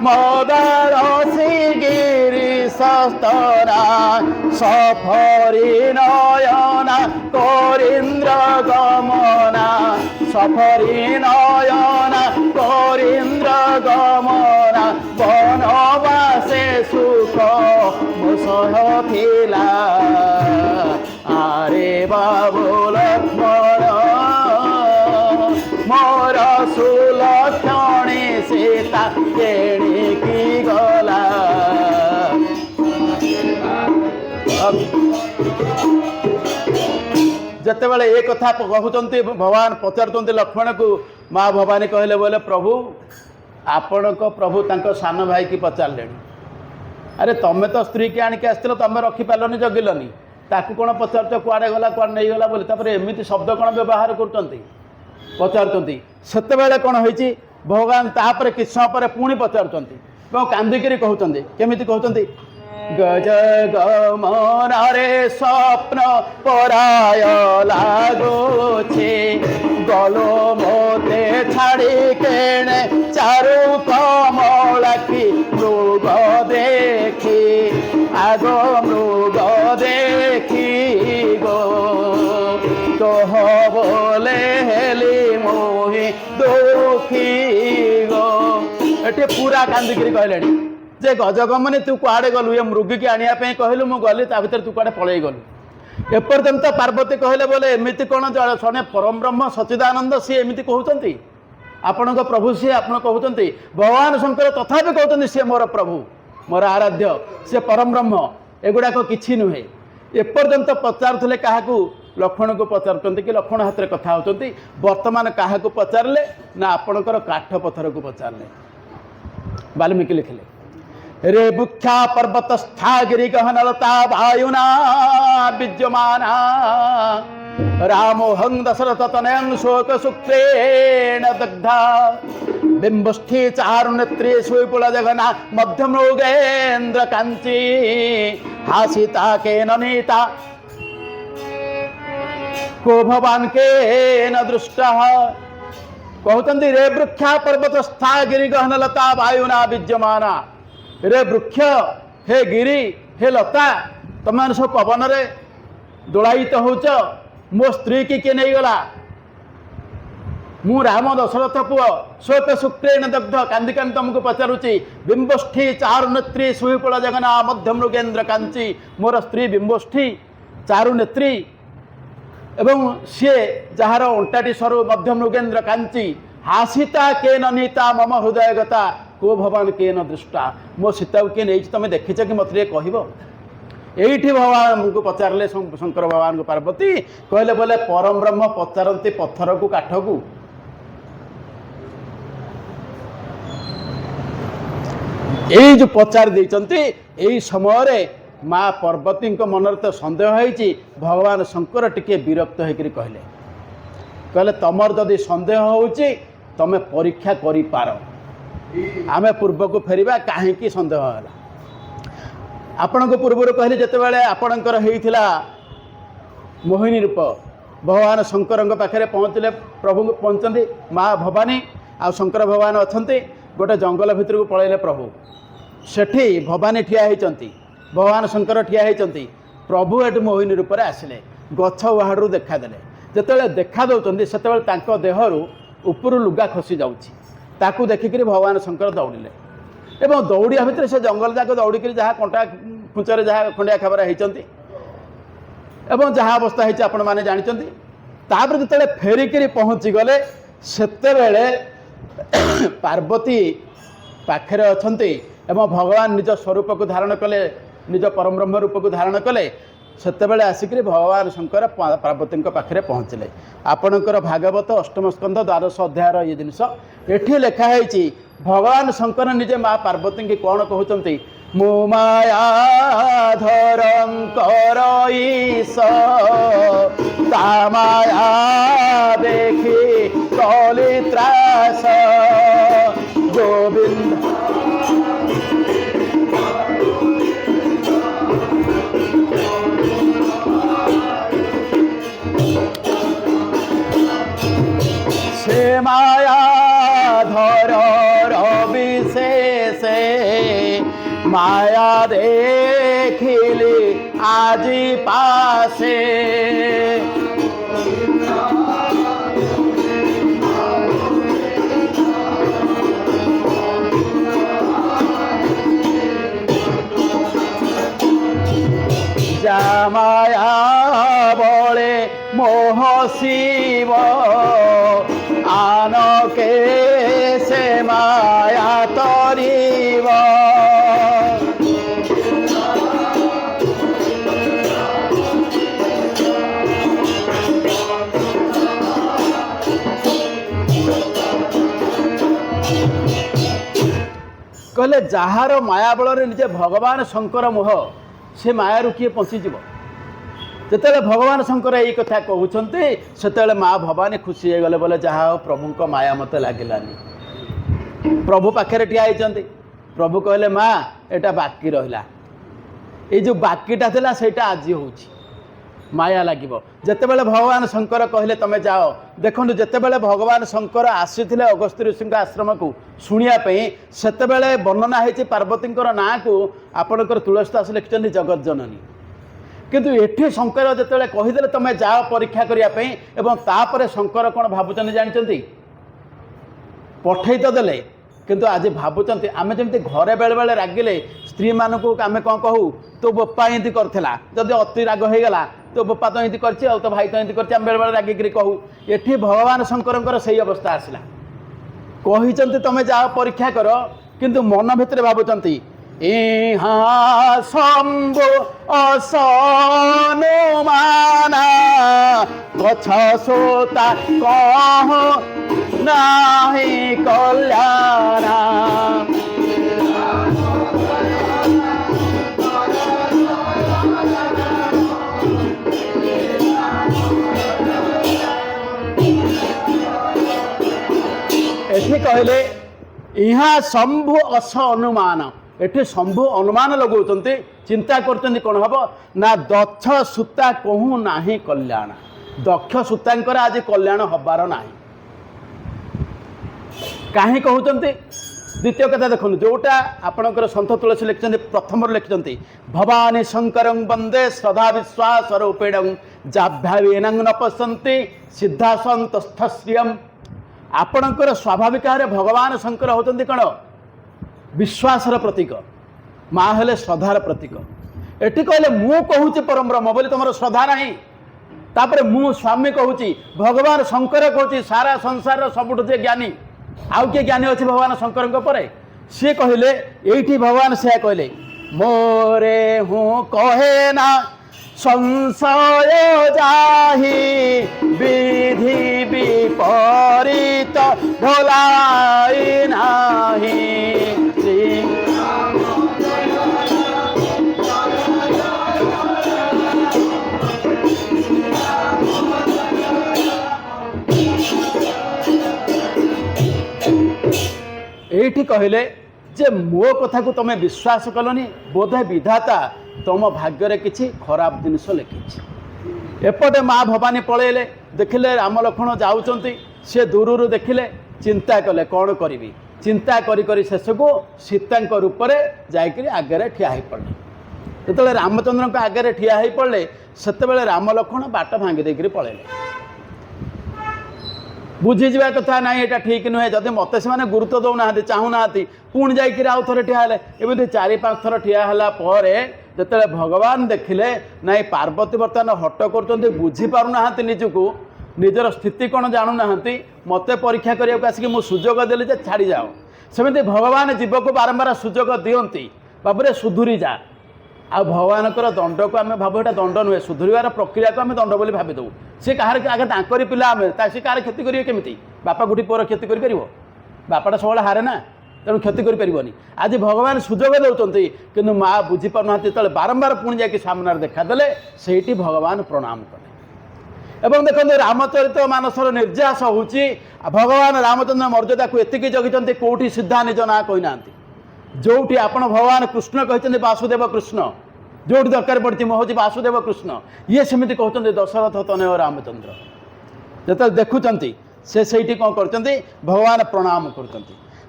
মদারসি গিরি সস্তনা সফরি নয়না করিন্দ্র গমনা, সফরি নয়না করিন্দ্র গমনা বনবাসে সুখ মুসহ থিলা, আরে বাবু লক্ষ্মণ মোর সুলক্ষণী সীতা কেଣିକି ଗଲା। ଯେତେବେଳେ ଏ କଥା କହୁଛନ୍ତି ଭଗବାନ ପଚାରୁଛନ୍ତି ଲକ୍ଷ୍ମଣକୁ, ମା ଭବାନୀ କହିଲେ ବୋଲେ ପ୍ରଭୁ ଆପଣଙ୍କ ପ୍ରଭୁ ତାଙ୍କ ସାନ ଭାଇକି ପଚାରିଲେଣି, ଆରେ ତମେ ତ ସ୍ତ୍ରୀକି ଆଣିକି ଆସିଥିଲ, ତମେ ରଖିପାରିଲନି, ଜଗିଲନି, ତାକୁ କ'ଣ ପଚାରୁଛ କୁଆଡ଼େ ଗଲା କୁଆଡ଼େ ନେଇଗଲା ବୋଲି। ତାପରେ ଏମିତି ଶବ୍ଦ କ'ଣ ବ୍ୟବହାର କରୁଛନ୍ତି, पचारुंट से कौन होती भगवान तापर किछ समय पर पुणी पचारुंट कांदिकी कहते केमी कहते गज गमन रे स्वप्न पराय लागुछे गलो मोते छाड़ी केणे चारु कमलाखी मृग देखी आग मृग देखी गो कह बोले हेली मोहि दुखी गो एटे पूरा कांदिकी कहले जे गजगमनी तू कुआड़े गलु ये मृगी की आनिया कहलु मु गली ता भीतर तू कुआड़े पलई गलु एपर्यंत पार्वती कहले बोले एमती कौन जड़े परम ब्रह्म सच्चिदानंद सी एमती कहते आपण प्रभु सी आप कहते भगवान शंकर तथापि कहते सी मोर प्रभु मोर आराध्य सी परम ब्रह्म एगुड़ाक कि नुहे एपर्यंत पचारुले क्या लक्ष्मण को पचारुंट कि लक्ष्मण हाथ में कथा होती वर्तमान क्या पचारे ना आपणकर काठ पत्थर को पचारे वाल्मीकि लिखिले रे बुक्षा पर्वत स्था गिरी गहनलता वायुना विद्यमाना रामोहं दशरथ तनयं शोक शुक्रेण दग्धा बिंबस्थी चारुनेत्री सुविपुल जगना मध्यमृगेन्द्र कांची हासिता केन नीता को भवान केन दृष्टा कहते रे वृक्षा पर्वत स्था गिरी गहनलता वायुना विद्यमाना रे वृक्ष हे गिरी हे लता तुम सब पवन रे दोलायित होच मो स्त्री की किए नहीं गला मु राम दशरथ पुओ शोक शुक्रेण दग्ध कांदी कांदी तुमको पचारुची बिंबस्थी चारुनेत्री सुविपुल जगना मध्य मृगेन्द्र कांची मोर स्त्री बिंबस्थी चारुनेत्री एवं सी जार अंटाटी सरु मध्य मृगेन्द्र कांची हासिता के नीता मम हृदय गता को भगवान के न दृष्टा मो सीता को किए नहीं तुम देखीच कि मत कह यही भगवान को पचारे शंकर भगवान को पार्वती कहले बोले परम ब्रह्म पचारती पत्थर को काठ को यही जो पचार देते यही समय माँ पार्वती मनर तो सन्देह होती भगवान शंकर टिके विरक्त होकर कहले कहले तुमर जदि सन्देह होची तमे परीक्षा करि पार आमे पूर्व को फेरिबा कहीं सन्देह है आपण को पूर्व कहले जितेबाला आपणकर होइथिला मोहिनी रूप भगवान शंकर पाखे पहुँचले प्रभु पहुँचती माँ भवानी आ शंकर भगवान अच्छा गोटे जंगल भितर को पलैले प्रभु सेठी भवानी ठिया होती भगवान शंकर ठिया होती प्रभु एटू मोहिनी रूप में आसिले गछ उहाड़ू देखादेले जिते देखा दौरान से देहरु उपरू लुगा खसी जाऊँगी ताकू देखिक भगवान शंकर दौड़िले एवं दौड़िया भितर से जंगल जाक दौड़िक जहाँ कंटा खुंचरे जहाँ खंडिया खबरा होती एवं जहाँ अवस्था होती आपण मैंने जानते तापर जिते फेरिकी पहुँची गले सेतेबेले पार्वती पाखरे अछंती एवं भगवान निज स्वरूप को धारण कले निज परम ब्रह्म रूप को धारण कले सेतेबेले आसिक भगवान शंकर पार्वती पाखे पहुँचले आपणकर भागवत अष्टम स्कंध 12 अध्याय ये जिनस एठी लिखाई भगवान शंकर निजे माँ पार्वती की कौन कहते मो माया धरंकर ईश ता माया देखी कली त्रास गोविंद से माया धर रविशेष माया देखिली आजी पासे जा माया बोले मोह शिव आन के से माया तरीब कहले जार माया बल निजे भगवान शंकर मोह से माया किए पहुँचीज ଯେତେବେଳେ ଭଗବାନ ଶଙ୍କର ଏଇ କଥା କହୁଛନ୍ତି ସେତେବେଳେ ମା ଭବାନୀ ଖୁସି ହେଇଗଲେ, ବୋଲେ ଯାହା ହଉ ପ୍ରଭୁଙ୍କ ମାୟା ମୋତେ ଲାଗିଲାନି। ପ୍ରଭୁ ପାଖରେ ଠିଆ ହେଇଛନ୍ତି। ପ୍ରଭୁ କହିଲେ ମା ଏଇଟା ବାକି ରହିଲା, ଏଇ ଯେଉଁ ବାକିଟା ଥିଲା ସେଇଟା ଆଜି ହେଉଛି। ମାୟା ଲାଗିବ। ଯେତେବେଳେ ଭଗବାନ ଶଙ୍କର କହିଲେ ତମେ ଯାଅ, ଦେଖନ୍ତୁ ଯେତେବେଳେ ଭଗବାନ ଶଙ୍କର ଆସିଥିଲେ ଅଗସ୍ତ୍ୟ ଋଷିଙ୍କ ଆଶ୍ରମକୁ ଶୁଣିବା ପାଇଁ, ସେତେବେଳେ ବର୍ଣ୍ଣନା ହେଇଛି ପାର୍ବତୀଙ୍କର ନାଁକୁ ଆପଣଙ୍କର ତୁଳସୀଦାସ ଲେଖିଛନ୍ତି ଜଗତଜନନୀ। କିନ୍ତୁ ଏଠି ଶଙ୍କର ଯେତେବେଳେ କହିଦେଲେ ତମେ ଯାଅ ପରୀକ୍ଷା କରିବା ପାଇଁ, ଏବଂ ତାପରେ ଶଙ୍କର କ'ଣ ଭାବୁଛନ୍ତି ଜାଣିଛନ୍ତି? ପଠେଇ ତ ଦେଲେ, କିନ୍ତୁ ଆଜି ଭାବୁଛନ୍ତି ଆମେ ଯେମିତି ଘରେ ବେଳେବେଳେ ରାଗିଲେ ସ୍ତ୍ରୀମାନଙ୍କୁ ଆମେ କ'ଣ କହୁ, ତୋ ବୋପା ଏମିତି କରିଥିଲା। ଯଦି ଅତି ରାଗ ହେଇଗଲା, ତୋ ବୋପା ତ ଏମିତି କରିଛି, ଆଉ ତୋ ଭାଇ ତ ଏମିତି କରିଛି, ଆମେ ବେଳେବେଳେ ରାଗିକିରି କହୁ। ଏଠି ଭଗବାନ ଶଙ୍କରଙ୍କର ସେଇ ଅବସ୍ଥା ଆସିଲା। କହିଛନ୍ତି ତମେ ଯାଅ ପରୀକ୍ଷା କର, କିନ୍ତୁ ମନ ଭିତରେ ଭାବୁଛନ୍ତି ଇହା ଶମ୍ଭୁ ଅସନୁମାନ ଗଛ ସୋତା କହ ନାହିଁ କଲ୍ୟାଣ। ଏଠି କହିଲେ ଇହା ଶମ୍ଭୁ ଅସ ଅନୁମାନ। ଏଠି ଶମ୍ଭୁ ଅନୁମାନ ଲଗାଉଛନ୍ତି, ଚିନ୍ତା କରୁଛନ୍ତି କ'ଣ ହେବ ନା ଦକ୍ଷ ସୂତା କହୁ ନାହିଁ କଲ୍ୟାଣ। ଦକ୍ଷ ସୂତାଙ୍କର ଆଜି କଲ୍ୟାଣ ହେବାର ନାହିଁ। କାହିଁ କହୁଛନ୍ତି? ଦ୍ୱିତୀୟ କଥା ଦେଖନ୍ତୁ, ଯେଉଁଟା ଆପଣଙ୍କର ସନ୍ଥ ତୁଳସୀ ଲେଖିଛନ୍ତି, ପ୍ରଥମରୁ ଲେଖିଛନ୍ତି ଭବାନୀ ଶଙ୍କରଂ ବନ୍ଦେ ଶ୍ରଦ୍ଧା ବିଶ୍ୱାସ ରୂପେଣଂ ଜାଭ୍ୟାବିନଂ ନ ପଶ୍ୟନ୍ତି ସିଦ୍ଧାସନ୍ତସ୍ଥଶ୍ରିୟମ୍। ଆପଣଙ୍କର ସ୍ୱାଭାବିକ ଭାବରେ ଭଗବାନ ଶଙ୍କର ହେଉଛନ୍ତି କ'ଣ? ବିଶ୍ୱାସର ପ୍ରତୀକ। ମା ହେଲେ ଶ୍ରଦ୍ଧାର ପ୍ରତୀକ। ଏଠି କହିଲେ ମୁଁ କହୁଛି ପରମ ବ୍ରହ୍ମ ବୋଲି ତୁମର ଶ୍ରଦ୍ଧା ନାହିଁ। ତାପରେ ମୁଁ ସ୍ୱାମୀ କହୁଛି, ଭଗବାନ ଶଙ୍କର କହୁଛି ସାରା ସଂସାରର ସବୁଠୁ ଯେ ଜ୍ଞାନୀ, ଆଉ କିଏ ଜ୍ଞାନୀ ଅଛି ଭଗବାନ ଶଙ୍କରଙ୍କ ପରେ? ସିଏ କହିଲେ, ଏଇଠି ଭଗବାନ ସେୟା କହିଲେ, ମୋରେ ହୁଁ କହେ ନା ସଂଶୟ ଯାହି ବିଧି ବିପରୀତ ଭୋলাই ନାହିଁ। এইটি কহিলে যে মো কথাକୁ তুমি বিশ্বাস কলনি, বোধে বিধাতা तुम भाग्य किसी खराब जिनस लिखी। एपटे माँ भवानी पलैले, देखिले राम लक्ष्मण जाऊँच, सी दूर देखिले, चिंता कले कौन करी, चिंता करी शेष को सीता रूप में जाकर आगे ठिया हो पड़े। जो रामचंद्र आगे ठिया हो पड़े से राम लक्ष्मण बाट भांगी देकर पलैले। बुझीजा कथा ना यहाँ ठीक नुहे, जदि मत से गुरुत्व दौना चाहूना पुणी जाकर आउ थे ठिया एमती 4-5 थर ठिया जो भगवान देखिले ना पार्वती बर्तमान हट कर बुझीपारना निजक निजर स्थिति कौन जानूना मत परीक्षा करने को आसिक मुझे सुजोग देली जे छाड़ी जाओ। सेमती भगवान जीव को बारंबार सुजोग दियंती, बाबूरे सुधुरी जा। आ भगवान दंड को आम भाव यहाँ दंड नुहे, सुधुरवार प्रक्रिया को आम दंड बोली भाविदे। सी कहार आगे तांकरी पिला आम सी कहार क्षति करेंगे केमी? बापा गुटी पुअर क्षति कर बापाटा सब हारे ना, तेणु क्षति करें। आज भगवान सुजोग दौरान कि माँ बुझीपारना जो बारंबार पुणी जा सामने देखादेले से भगवान प्रणाम कले। एवं देखते रामचरित मानसर निर्यास हो भगवान रामचंद्र मर्यादा को एति जगिंट कौटी सीधा निज ना कहीना। जोटी आपण भगवान कृष्ण कहते वासुदेव कृष्ण, जो दरकार पड़ी हूँ वासुदेव कृष्ण, ये सेमती कहते दशरथ तनय रामचंद्र। जो देखुं से कौन कर भगवान प्रणाम कर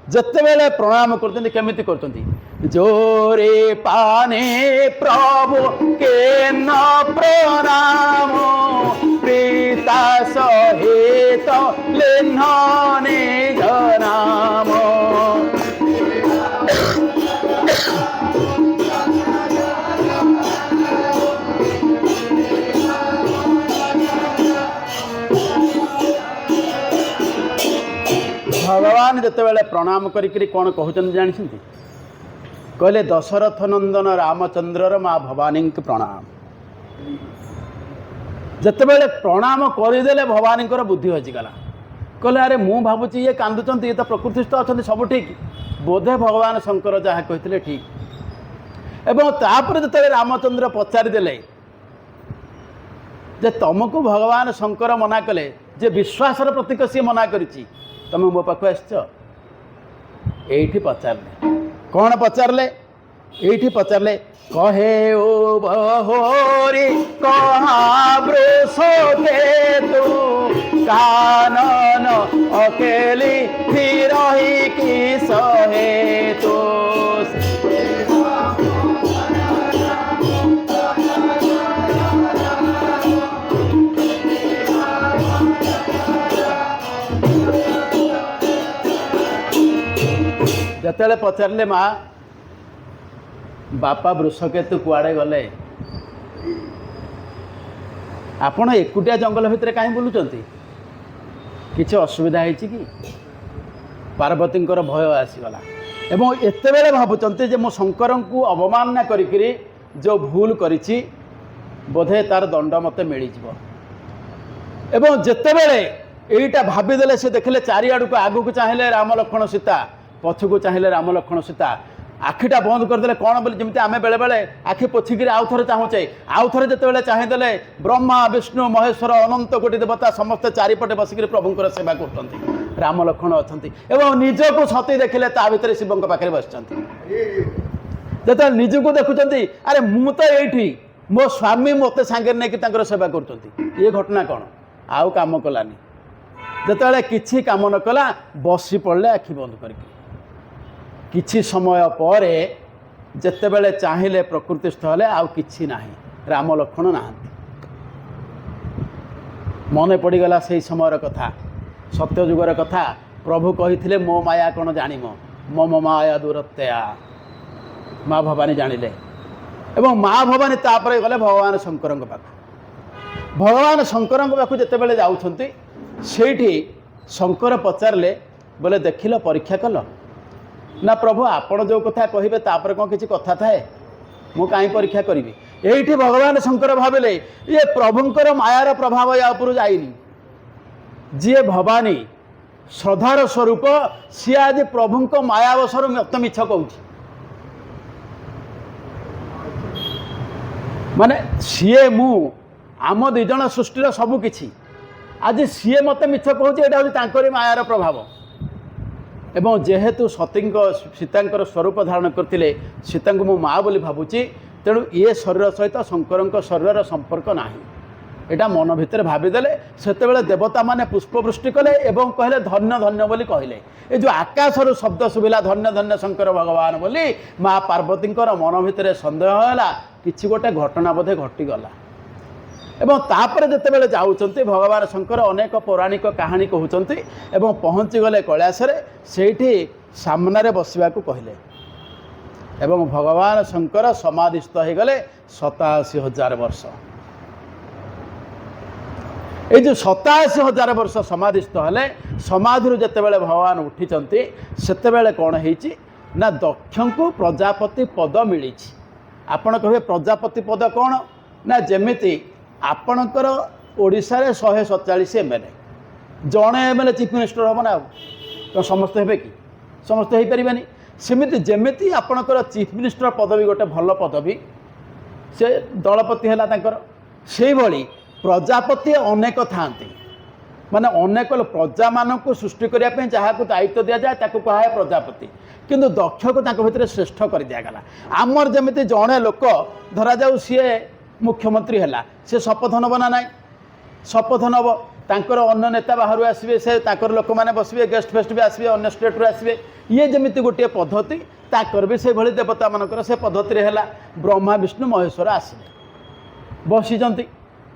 जितेबले प्रणाम करमी कर जोरे पाने प्रभु के न प्रणाम प्रीता सहित लेन्हने जनाम। भगवान जितेबले प्रणाम करी कौन कहते जानी कहले दशरथ नंदन रामचंद्र माँ भवानी प्रणाम। जितेबले प्रणाम करदेले भवानी बुद्धि हजिगला। कहले अरे मु भावुची ये कांदुंट, ये तो प्रकृतिस्थ अच्छा सब ठीक, बोधे भगवान शंकर जहाँ कहते ठीक। एवं तापर जो रामचंद्र पचारिदेले जे तुमको भगवान शंकर मना कले जे विश्वासर प्रतीक सी मना करिछि तुम मो पाख आसछ एठी पचारले कौन पचारले एठी पचारले कहे ओ बहोरी कहा वृषो के तू कानन अकेली फिर ही की सहे तू जतले पचारले माँ बापा वृषकेतु कुआड़े गले आपण एकुटिया जंगल भितर कहीं बुलुचंती किसी असुविधा है कि पार्वतींकर भय आसीगला एवं एते बेले भावुचंती जे मो शंकर को अवमानना करिकरी जो भूल करिछि बोधे तार दंड मते मिल जिवो एवं जेते बेले एटा भाबीदेले से देखले चारिआडू को आगु को चाहिले राम लक्ष्मण सीता पछ को चाहिले राम लक्ष्मण सीता आखिटा बंद करदे कौन बोली जमी आम बेले बेले आखि पोछिकी आउ थे चाहूचे आउ थे जिते चाहेदे ब्रह्मा विष्णु महेश्वर अनंत कोटि देवता समस्ते चारिपटे बसिक प्रभुंर सेवा कर राम लक्ष्मण अच्छा निजको सती देखिले ता भितर शिव पाखे बस जो निजको देखुं अरे मु तो ये मो स्वामी मत सांगे नहीं सेवा कर घटना कौन आउ कम कलानी जो कि कम न कला बसी पड़े आखि बंद करके किछि समय पर जेतेबेले चाहिए प्रकृतिस्थ हेले आउ किछि नाही राम लक्ष्मण नाहांती मन पड़गला से समय कथा सत्यजुगर कथा प्रभु कही मो माया कौन जानिम मम माया दूरत्या माँ भवानी जानिले एवं माँ भवानी तापर गले भगवान शंकर पाख भगवान शंकर पाख जितेबेले जाउछंती सेठी शंकर पचारले बोले देखिल परीक्षा कल ना प्रभु आपण जो कथा कहे तापर कौन किसी कथा थाए मु कहीं परीक्षा करी ये भगवान शंकर भाविले ये प्रभुंकर मायार प्रभाव या उपर जाइनी जी भवानी श्रद्धार स्वरूप सी आज प्रभुंक मायावसर मत मिछ कहूँ माने सीए मु आम दुईज सृष्टिर सबकि आज सीए मत मिछ कहूँ यहाँ मायार प्रभाव एवं जेहेतु सती सीता स्वरूप धारण करते सीता को मो माँ बोली भावुची तेणु ये शरीर सहित शंकर शरीर संपर्क ना यहाँ मन भितर भावीदे से देवता माने पुष्पवृष्टि कले एवं कहले धन्य धन्य बोली कहले ये जो आकाशर शब्द शुभिला धन्य धन्य शंकर भगवान बोली माँ पार्वती मन भितर सन्देह है कि गोटे घटना बोधे घटीगला एवं तापर जितेबाला जाऊँच भगवान शंकर अनेक पौराणिक कहानी कहते एवं पहुँची गले कैलासरे सेठी सामने बसवा कहले एवं भगवान शंकर समाधिस्थ हो गले 87,000 वर्ष ये जो 87,000 वर्ष समाधिस्थ हेले समाधि जितेबाला भगवान उठी सेतेबेले कौन होईची ना दक्ष को प्रजापति पद मिली आपण कहे प्रजापति पद कौन ना जमिति आपणकर ओडिशा रे 147 एमएलए जड़े एमएलए चीफ मिनिस्टर हम ना तो समस्ते हे कि समस्ते हो पारे सेमती जमिति आपणकर चीफ मिनिस्टर पदवी गोटे भल पदवी से दलपति है से भली प्रजापति अनेक था माने अनेक प्रजा मान को सृष्टि करने जहाँ को दायित्व दि जाए कहा प्रजापति किंतु दक्ष को भितर श्रेष्ठ कर दिगला आमर जमी जड़े लोक धरा जाऊ सी मुख्यमंत्री है सी शपथ नब ना ना शपथ नब तांकर अन्य नेता बाहर आसवे से ताकर लोक मैंने बसवे गेस्ट फेस्ट भी आसवे अन्य स्टेट रू आसवे ये जमी गोटे पद्धति ताकर भी से भली देवता मानकर से पद्धति है ब्रह्मा विष्णु महेश्वर आसवे बसीचंती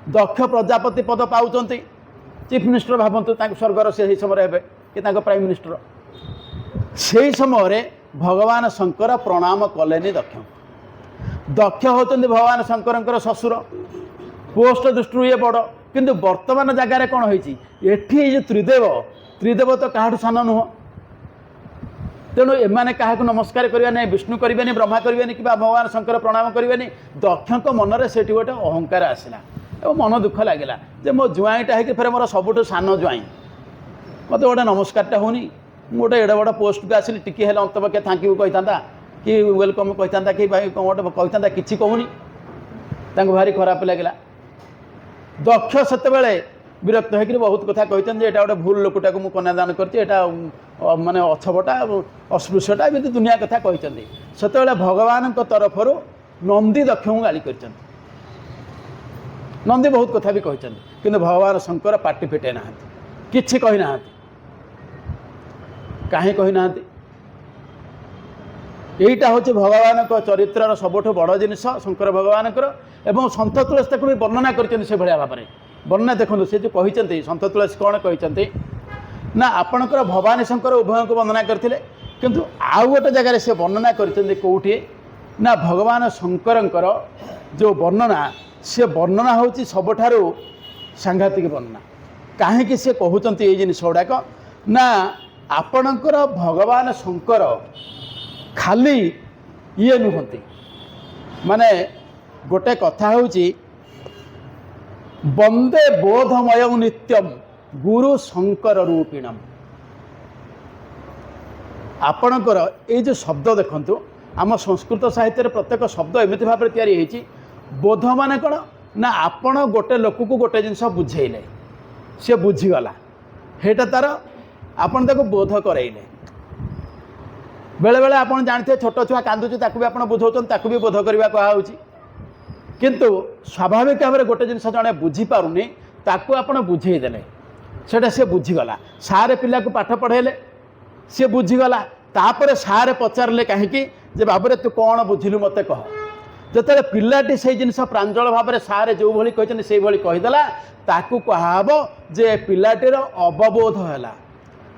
दक्ष प्रजापति पद पाँच चीफ मिनिस्टर भावतु स्वर्गर से समय हे कि प्राइम मिनिस्टर से समय भगवान शंकर प्रणाम कलेनि दक्ष दक्ष होती भगवान शंकर ससुर पोस्ट दृष्टि ये बड़ किंतु वर्तमान जगार कौन होती जो त्रिदेव तो क्या सान नुह तेणु एमाने क्या नमस्कार करें विष्णु करें ब्रह्मा करें कि भगवान शंकर प्रणाम करें दक्ष मनरे से गोटे अहंकार आसला और मन दुख लगे जे मो जुआईटा है फिर मोर सबुठ सान जुआई मत गोटे नमस्कारटा होनी गोटे एडे बड़ पोस्ट को आसिली टिके अंतपक्षे थैंक यू कही कि वेलकम कही कि भाई गोटे कही कि कहूनी भारी खराब लगे दक्ष सेतेबेले विरक्त होकर बहुत कथा कहते एटा गोटे भूल लोकटा को कन्यादान करटा माने अछबटा अस्पृश्यटा एमती दुनिया कथा कहते सेतेबेले भगवान तरफ नंदी दक्ष को गाली कर नंदी बहुत कथा भी कहते किंतु भगवान शंकर पार्टी फिटे ना किछि कही ना कहीं कही ना यहीटा हूँ भगवान चरित्र सबुठ बड़ जिनिस शंकर भगवान एवं सन्त तुलसी को भी वर्णना कर भाव में वर्णना देखो सी जो कहते सन्त तुलसी कौन कहते ना आपणकर भवानी शंकर उभय को वंदना करते किंतु आउ गोटे जगह से वर्णना करते कौटी ना भगवान शंकर जो वर्णना से वर्णना हूँ सबुठार सांघातिक वर्णना कहीं से कहते ये जिनिस गुड़ाक ना आपणकर भगवान शंकर खाली ये नुहति माने गोटे कथा हूँ वंदे बोधमय नित्यम गुरु शंकर रूपिणम आपणकर ये जो शब्द देखंतु आम संस्कृत साहित्य प्रत्येक शब्द एमती भाव या बोध माने कौन ना आपण गोटे लोक को गोटे जिनस बुझेले सी बुझीगला हेटा तार आपन ताको बोध कराइले बेले बेले आप जानते छोट छुआ कांदुची ताकू भी आप बुझाऊँ ताकू भी बोध करवा कहुच्छी किंतु स्वाभाविक भाव में गोटे जिनस जड़े बुझीपारूनी ताकू आप बुझेदेले सेटा सी बुझीगला सारे पिला को पाठ पढ़ेले सी बुझीगला तापर सारे पचारे कहीं बाबूरे तू कौन बुझिलु मत कह जिते पिलाटी से जिनस प्रांजल भाव में सारे जो भाई कहते से भाई कहीदेला ताकू कहब जे पिलाटीर अवबोध है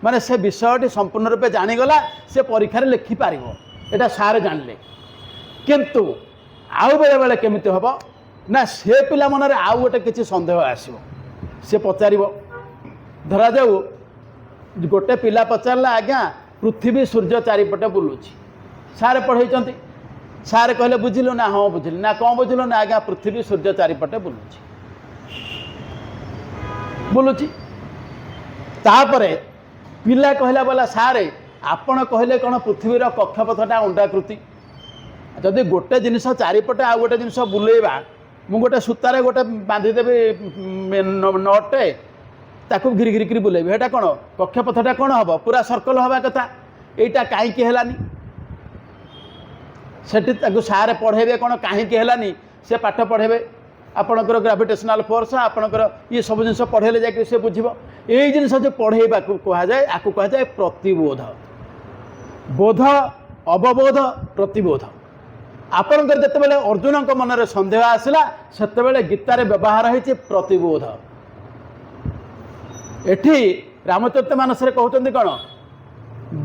माने से विषयटी संपूर्ण रूपे जानीगला से परीक्षा लिखिपार यहाँ सारे जानले किंतु आउ बेले बेले केमिति हम ना से पिला मन में आउ गोटे किसी सन्देह आसो सी पचार धरा जाऊ गोटे पिला पचारा आज्ञा पृथ्वी सूर्य चारिपटे बुलूची सारे पढ़े सारे कहले बुझिलु ना हाँ बुझिली ना कौन बुझिलु ना आज्ञा पृथ्वी सूर्य चारिपटे बुलूची तापरे पिला कहला बोला सारे आपण कहले कौन पृथ्वीर कक्षपथटा अंडाकृति जदि गोटे जिनिस चारिपटे आ गोटे जिनिस बुलेवा मु गोटे सूतारे गोटे बांधिदेवी नटे ताकू घिरी घिरी कर बुलेबी हेटा कौन कक्षपथटा कौन हम पूरा सर्कल हवा कथा एटा कहीं हेलानी सेठी सारे पढ़ेबे कौन कहीं हेलानी से पाठ पढ़ेबे आपणकर ग्राविटेशनल फोर्स आपणकर ये सब जिन पढ़ेले जाके से बुझब यही जिन जो पढ़ेबा कहुए आपको कहुए प्रतिबोध बोध अवबोध प्रतिबोध आपणकर जितेबाला अर्जुन मन में सन्देह आसला से गीतार व्यवहार होती प्रतिबोध एठी रामचरित मानस कहते कौन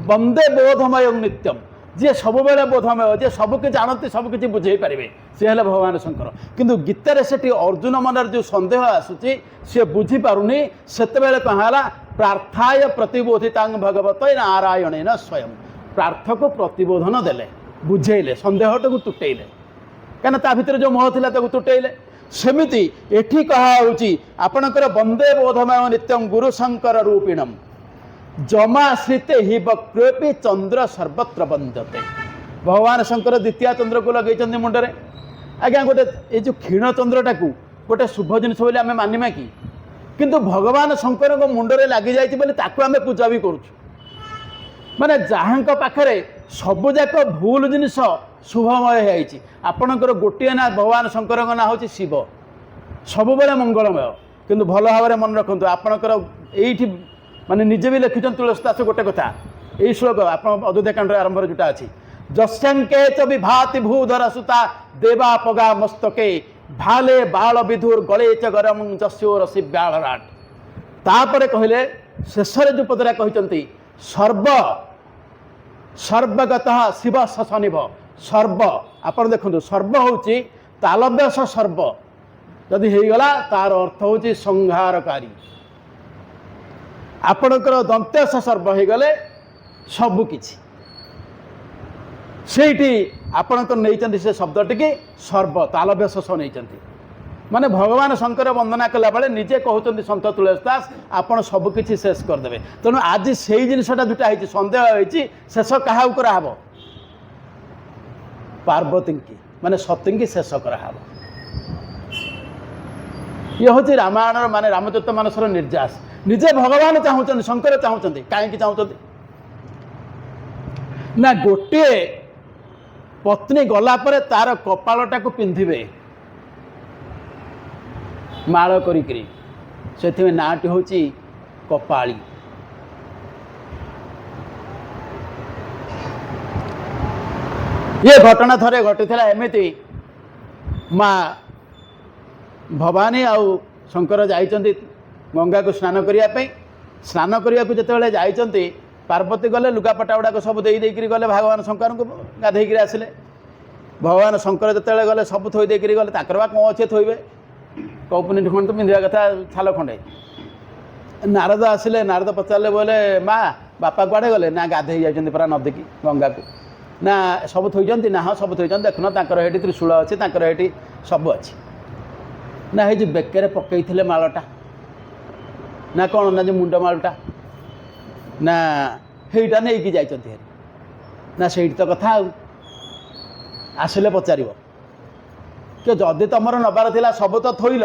वंदे बोधमय नित्यम जी सब बेले बोधमय जी सबकि जानती सबकि बुझे पारे सी है भगवान शंकर किंतु गीतार से अर्जुन मन जो सन्देह आसूची सी बुझीपारूनी से कहला प्रार्थाय प्रतिबोधिता भगवत नारायण स्वयं प्रार्थ को प्रतिबोधन देले बुझेले सन्देहटा तुटेले कहीं भितर जो मोह था तुटेले सेमिति एठी कहुची आपणकर वंदे बोधमय नित्यम गुरु शंकर रूपिणम जमाश्रिते हि वक्रोपि चंद्र सर्वत्र बंदते भगवान शंकर द्वितीय चंद्र को लगे मुंडे आज्ञा गोटे ये जो क्षीण चंद्रटा को गोटे शुभ जिनस बोली आम मानिमा कि किंतु भगवान शंकर मुंडरे लगी जाती आम पूजा भी करुचु माने जहाँ पाखे सबुजाक भूल जिनिस शुभमय है आपणकर गोटे ना भगवान शंकर ना हूँ शिव सब बेले मंगलमय किंतु भल भाव में मन रखु आपणकर ये माने निजे भी लिखिछन तुलसीदास गोटे कथा यही श्लोक आप अयोध्या कांड आरंभ जोटा अच्छी जस्यंके च विभाति भूधर सुता देवा पगा मस्तके भाले बाल विधुर गले च गरम जस्यो रसी ब्यालराट तापर कहले शेषर जो पदरा कहते सर्व सर्वगत शिव सशनिभ सर्व आप देखो सर्व हूँ तालव्यस सर्व जदि होगला तार अर्थ हूँ संहारकारी आपणकर दंत्यस सर्व हो गले सबकि से आपणकर नहीं से शब्दटी की सर्व तालव्यस नहीं माने भगवान शंकर वंदना कला बेले निजे कहते सन्त तुलसीदास आपड़ सबकि शेष करदे तेणु आज से जिनसा जोटा है सन्देह होती शेष क्या कराब पार्वती की माने सती की शेष कराब ये हूँ रामायण माने रामचरित मानसर निर्यास निजे भगवान चाहूँ शंकर चाहूँ कहीं चाहूँ ना गोटे पत्नी गला पर तार कपालटा को पिंधिबे माल करी से नाटी हूँ कपाली। ये घटना थरे घटी एमती माँ भवानी आउ शंकर जाइछन्ति गंगा को स्नान करने स्नान करने को जिते जाइछन्ति पार्वती गले लुगापटा गुड़ाक सब देकरी गले भगवान शंकर को गाधेक आसिले भगवान शंकर जिते गले सब थोई देकरी गले ताकर बा कौन अच्छे थोइबे कौपुनी खंड तो पिंधा कथा छाल खंडे नारद आसिले नारद पचारे बोले माँ बापा कुआड़े गले ना गाधे जाइछन्ति परा नदी की गंगा को ना सब थोइछन्ति ना हाँ सब थोइछन्ति देखुन तांकर हेटी त्रिशूल अच्छे तांकर हेटी सब अच्छे ना हे बेकर पकईले मालटा ना कौन ना जो मुंड मालटा ना हेटा नहीं कि जाइछन्ति ना से तो कथा आसिले पचार कि जदि तुम नबार थिला सब तो थोइल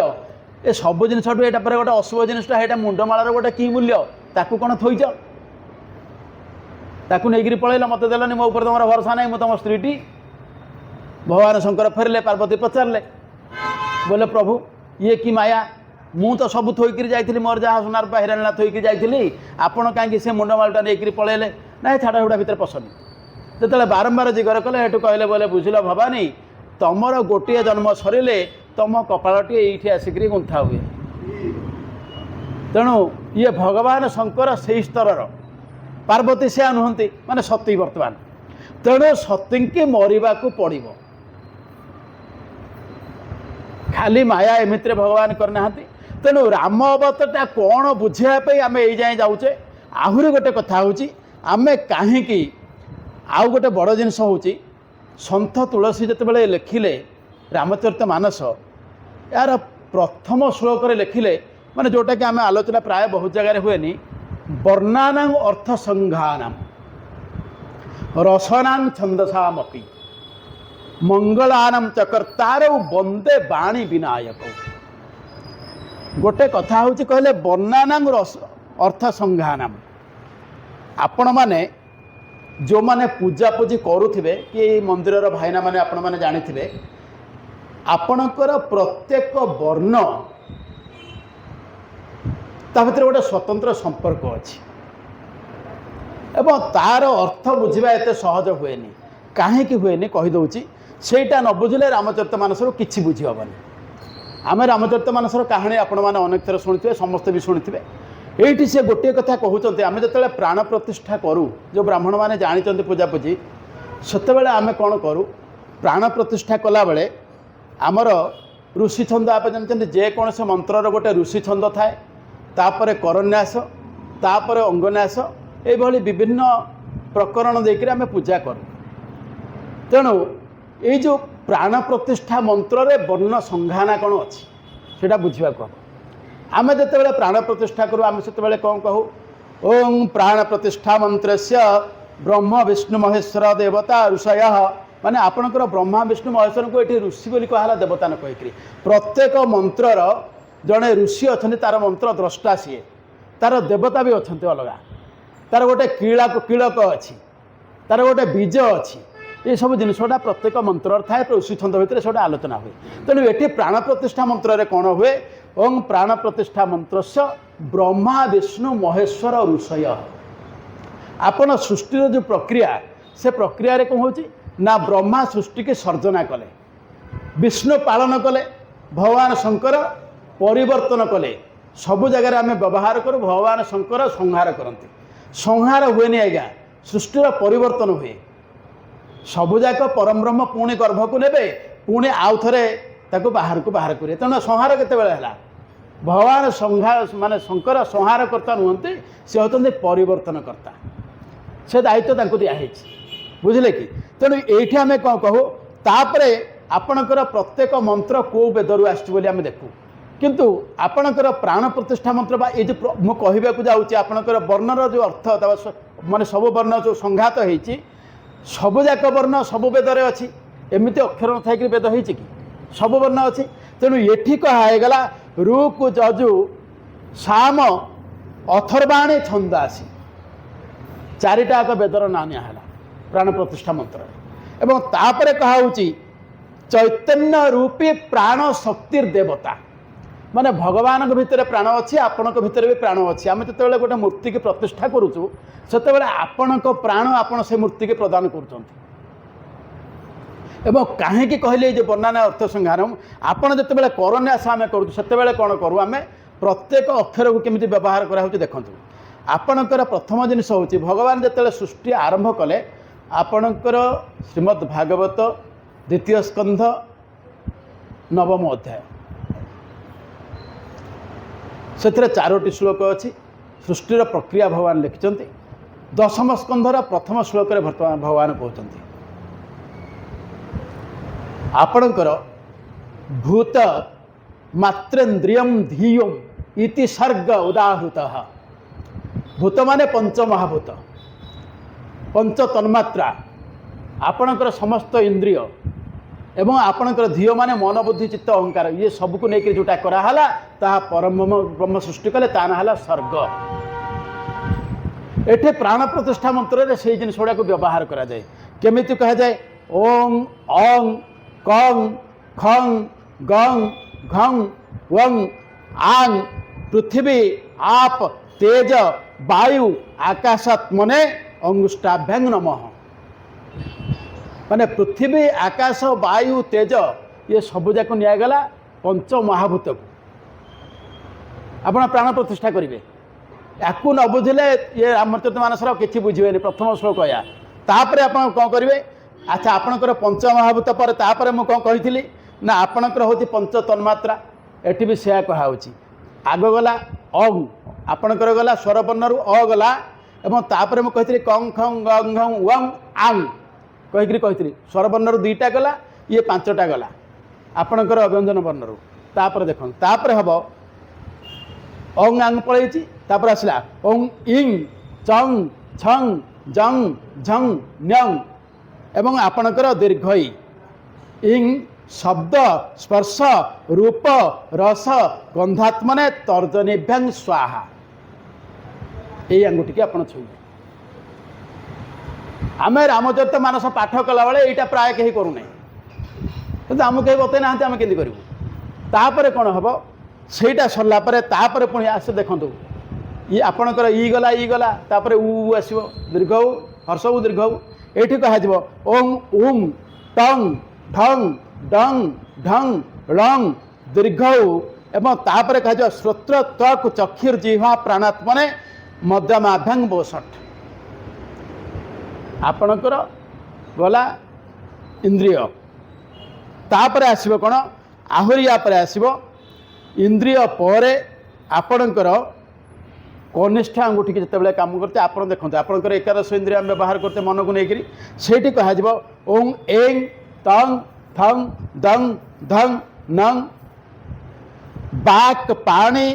ए सब जिनस यहाँ पर गोटे अशुभ जिनटा यहाँ मुंडमालार गोटे कि मूल्य ताकू कौन थोइच ताकू नहीं पलैल मत देलनि मो ऊपर तुम भरोसा नहीं मुझे तुम स्त्रीटी भगवान शंकर फेरले पार्वती पचारे बोले प्रभु ये कि माया मु तो सब थोईकि जाइली मोर जहाँ सुनार हिराणा थोईकि जाइली आपण कहीं से मुंडमालटा नहीं पलैले ना छाड़ा छुड़ा भितर पसनी जो बारंबार जिगर कले हेटू कहले बोले बुझिल भवानी तुमर गोटे जन्म सरिले तुम कपालटी ये आसिक गुंथा हुए तेणु ये भगवान शंकर से स्तर पार्वती से नुहति माने सती वर्तमान तेणु सती की मरवा को पड़ो खाली माया एमित्रे भगवान करना तेणु राम अवतारटा कौन बुझापी आम ये जाए जाऊे आहरी गोटे कथा हूँ आम कहीं आउ गोटे बड़ जिनस हूँ सन्थ तुलसी जिते लिखिले रामचरित मानस यार प्रथम श्लोक लिखिले माने जोटा कि आम आलोचना प्राय बहुत जगह हुए वर्णानां अर्थ संघानां रसनां छंदसामपि मंगलानां चकर्तारौ वंदे वाणी विनायक गोटे कथा हूँ कहले वर्णानां रस अर्थ संघानां आपण माने जो माने पूजा पूजी करुथिबे कि मंदिर भाईना माने आपण माने जानिथिबे आपणकर प्रत्येक वर्ण ता भीतर गोटे स्वतंत्र संपर्क अच्छी एवं तार अर्थ बुझा एत सहज हुए कहीं हुए कहीदे सेटा न बुझे रामचरित मानसर किसी बुझी हेनी आम रामचरित मानसर कहानी आपण मैंने अनेक थर शुणी समस्ते भी शुणी ये सी गोटे कथा कहते आम जो प्राण प्रतिष्ठा करूँ जो ब्राह्मण मैंने जानी पूजा पूजी से आम कौन करूँ प्राण प्रतिष्ठा कला बेले आमर ऋषि छंद आप जानते जेकोसी मंत्र गोटे ऋषि छंद थाए तापर करन्यास तापर अंगन्यास ये विभिन्न प्रकरण देकर आम पूजा करूँ तेणु ये जो प्राण प्रतिष्ठा मंत्र रे वर्ण संघाना कौन अच्छी से बुझा आम जो प्राण प्रतिष्ठा करूँ आम से कौन कहू ओं प्राण प्रतिष्ठा मंत्र ब्रह्म विष्णु महेश्वर देवता ऋषय माने आपणकर ब्रह्मा विष्णु महेश्वर को ये ऋषि बोली कहला देवता न कहीकि प्रत्येक मंत्रर जड़े ऋषि अच्छा तार मंत्र द्रष्टा सी तार देवता भी अच्छा अलग तार गोटे कीड़क अच्छी तार गोटे बीज अच्छी ये सब जिनसा प्रत्येक मंत्र थाए ऋषि छंद भितर से आलोचना हुए तेणु ये प्राण प्रतिष्ठा मंत्र कौन हुए ओं प्राण प्रतिष्ठा मंत्र ब्रह्मा विष्णु महेश्वर ऋषय आपण सृष्टिर जो प्रक्रिया से प्रक्रिया कौन हो ना ब्रह्मा सृष्टि की सर्जना कले विष्णु पालन कले भगवान शंकर परिवर्तन कले सबु जगह आम व्यवहार करूँ भगवान शंकर संहार करते संहार हुए नहीं आज्ञा सृष्टिर परिवर्तन हुए सबुजाक परम ब्रह्म पुणी गर्भ को नेबे पुणी आउ थे बाहर को बाहर करेंगे तेणु संहार केत भगवान संहार माने शंकर संहारकर्ता नुहति से होते परिवर्तनकर्ता से दायित्व दिखाई बुझे कि तेणु ये आम कौन कहू तापर आपणकर प्रत्येक मंत्र कौ वेदरू आम देखू किंतु आपणकर प्राण प्रतिष्ठा मंत्र बा ये जो मुझे कहवाक जाऊँगी आपणकर वर्णर जो अर्थ माने सब वर्ण जो संघात होती सबुजाक वर्ण सब वेदरे अच्छी एमती अक्षर न थी वेद हो सब वर्ण अच्छी तेणु ये कहागला ରୁକୁ ଯଜୁ ସାମ ଅଥର୍ବାଣୀ ଛନ୍ଦାସୀ ଚାରିଟା ଏକ ବେଦର ନାଁ ନିଆ ହେଲା ପ୍ରାଣ ପ୍ରତିଷ୍ଠା ମନ୍ତ୍ରରେ। ଏବଂ ତାପରେ କୁହାହେଉଛି ଚୈତନ୍ୟ ରୂପୀ ପ୍ରାଣ ଶକ୍ତିର ଦେବତା, ମାନେ ଭଗବାନଙ୍କ ଭିତରେ ପ୍ରାଣ ଅଛି, ଆପଣଙ୍କ ଭିତରେ ବି ପ୍ରାଣ ଅଛି। ଆମେ ଯେତେବେଳେ ଗୋଟେ ମୂର୍ତ୍ତିକି ପ୍ରତିଷ୍ଠା କରୁଛୁ ସେତେବେଳେ ଆପଣଙ୍କ ପ୍ରାଣ ଆପଣ ସେ ମୂର୍ତ୍ତିକି ପ୍ରଦାନ କରୁଛନ୍ତି। ଏବଂ କାହିଁକି କହିଲେ ଏଇ ଯେ ବର୍ଣ୍ଣନା ଅର୍ଥ ସଂହାରମ୍, ଆପଣ ଯେତେବେଳେ କରନ୍ୟାସ ଆମେ କରୁଛୁ ସେତେବେଳେ କ'ଣ କରୁ, ଆମେ ପ୍ରତ୍ୟେକ ଅକ୍ଷରକୁ କେମିତି ବ୍ୟବହାର କରାହେଉଛି ଦେଖନ୍ତୁ। ଆପଣଙ୍କର ପ୍ରଥମ ଜିନିଷ ହେଉଛି ଭଗବାନ ଯେତେବେଳେ ସୃଷ୍ଟି ଆରମ୍ଭ କଲେ ଆପଣଙ୍କର ଶ୍ରୀମଦ୍ ଭାଗବତ ଦ୍ୱିତୀୟ ସ୍କନ୍ଧ ନବମ ଅଧ୍ୟାୟ, ସେଥିରେ 4ଟି ଶ୍ଲୋକ ଅଛି। ସୃଷ୍ଟିର ପ୍ରକ୍ରିୟା ଭଗବାନ ଲେଖିଛନ୍ତି। ଦଶମ ସ୍କନ୍ଧର ପ୍ରଥମ ଶ୍ଲୋକରେ ବର୍ତ୍ତମାନ ଭଗବାନ କହୁଛନ୍ତି ଆପଣଙ୍କର ଭୂତ ମାତ୍ରେନ୍ଦ୍ରିୟମ୍ ଧିୟମ୍ ଇତି ସର୍ଗ ଉଦାହୃତଃ। ଭୂତ ମାନେ ପଞ୍ଚମହାଭୂତ, ପଞ୍ଚ ତନ୍ମାତ୍ରା, ଆପଣଙ୍କର ସମସ୍ତ ଇନ୍ଦ୍ରିୟ ଏବଂ ଆପଣଙ୍କର ଧିଅ ମାନେ ମନ ବୁଦ୍ଧି ଚିତ୍ତ ଅହଙ୍କାର, ଇଏ ସବୁକୁ ନେଇକି ଯେଉଁଟା କରାହେଲା ତାହା ପରମ ବ୍ରହ୍ମ ସୃଷ୍ଟି କଲେ, ତା ନାଁ ହେଲା ସ୍ୱର୍ଗ। ଏଠି ପ୍ରାଣ ପ୍ରତିଷ୍ଠା ମନ୍ତ୍ରରେ ସେଇ ଜିନିଷ ଗୁଡ଼ାକୁ ବ୍ୟବହାର କରାଯାଏ। କେମିତି କୁହାଯାଏ, ଓଂ ଅଂ କଂ ଖଂ ଗଂ ଘଂ ୱଂ ଆଂ ପୃଥିବୀ ଆପ ତେଜ ବାୟୁ ଆକାଶାତ୍ମନେ ଅଙ୍ଗୁଷ୍ଠାଭ୍ୟାଂ ନମଃ। ମାନେ ପୃଥିବୀ ଆକାଶ ବାୟୁ ତେଜ ଇଏ ସବୁଯାକ ନିଆଗଲା ପଞ୍ଚ ମହାଭୂତକୁ। ଆପଣ ପ୍ରାଣ ପ୍ରତିଷ୍ଠା କରିବେ, ୟାକୁ ନ ବୁଝିଲେ ଇଏ ରାମଚରିତ ମାନସର କିଛି ବୁଝିବେନି। ପ୍ରଥମ ଶ୍ଲୋକ ଏହା, ତାପରେ ଆପଣ କ'ଣ କରିବେ, ଆଚ୍ଛା ଆପଣଙ୍କର ପଞ୍ଚ ମହାଭୂତ ପରେ ତାପରେ ମୁଁ କ'ଣ କହିଥିଲି ନା ଆପଣଙ୍କର ହେଉଛି ପଞ୍ଚ ତନ୍ମାତ୍ରା, ଏଠି ବି ସେୟା କୁହାହେଉଛି। ଆଗ ଗଲା ଅଂ, ଆପଣଙ୍କର ଗଲା ସ୍ୱରବର୍ଣ୍ଣରୁ ଅ ଗଲା, ଏବଂ ତାପରେ ମୁଁ କହିଥିଲି କଂ ଖଂ ଗଂ ଘଂ ୱଂ ଆଂ କହିକିରି କହିଥିଲି, ସ୍ୱରବର୍ଣ୍ଣରୁ 2ଟା ଗଲା, ଇଏ 5ଟା ଗଲା ଆପଣଙ୍କର ବ୍ୟଞ୍ଜନ ବର୍ଣ୍ଣରୁ। ତାପରେ ଦେଖନ୍ତୁ, ତାପରେ ହେବ ଅଂ ଆଂ ପଳେଇଛି, ତାପରେ ଆସିଲା ଓଂ ଇଂ ଚଂ ଛଂ ଜଂ ଝଂ ନ୍ୟଂ, ଏବଂ ଆପଣଙ୍କର ଦୀର୍ଘ ଇ। ଇଂ ଶବ୍ଦ ସ୍ପର୍ଶ ରୂପ ରସ ଗନ୍ଧାତ୍ମନେ ତର୍ଜନୀଭ୍ୟାଂ ସ୍ୱାହା, ଏଇ ଆଙ୍ଗୁଠିକି ଆପଣ ଛୁଇଁବେ। ଆମେ ରାମଚରିତ ମାନସ ପାଠ କଲାବେଳେ ଏଇଟା ପ୍ରାୟ କେହି କରୁନାହିଁ, କିନ୍ତୁ ଆମକୁ କେହି ବତେଇ ନାହାନ୍ତି, ଆମେ କେମିତି କରିବୁ। ତାପରେ କ'ଣ ହେବ, ସେଇଟା ସରିଲା ପରେ ତାପରେ ପୁଣି ଆସେ ଦେଖନ୍ତୁ, ଇ ଆପଣଙ୍କର ଇ ଗଲା, ତାପରେ ଉ ଆସିବ, ଦୀର୍ଘ ଉ ହର୍ଷ ଉ ଦୀର୍ଘ ଉ। ଏଇଠି କୁହାଯିବ ଓଂ ଉଂ ଟଂ ଠଂ ଡଂ ଢଂ ଳଂ ଦୀର୍ଘ ଉ, ଏବଂ ତାପରେ କୁହାଯିବ ଶ୍ରୋତ୍ର ତ୍ୱକ୍ ଚକ୍ଷୁର୍ ଜିହ୍ୱା ପ୍ରାଣାତ୍ମନେ ମଧ୍ୟମାଭ୍ୟାଂ ବୋଷଟ୍। ଆପଣଙ୍କର ଗଲା ଇନ୍ଦ୍ରିୟ, ତାପରେ ଆସିବ କ'ଣ, ଆହୁରି ପରେ ଆସିବ ଇନ୍ଦ୍ରିୟ ପରେ ଆପଣଙ୍କର କନିଷ୍ଠ ଆଙ୍ଗୁଠିକି ଯେତେବେଳେ କାମ କରୁଛେ, ଆପଣ ଦେଖନ୍ତୁ ଆପଣଙ୍କର ଏକାଦଶ ଇନ୍ଦ୍ରିୟ ଆମେ ବ୍ୟବହାର କରୁଛେ ମନକୁ ନେଇକରି, ସେଇଠି କୁହାଯିବ ଓଂ ଏଂ ତଂ ଥଂ ଦଂ ଧଂ ନଂ ବାକ୍ ପାଣି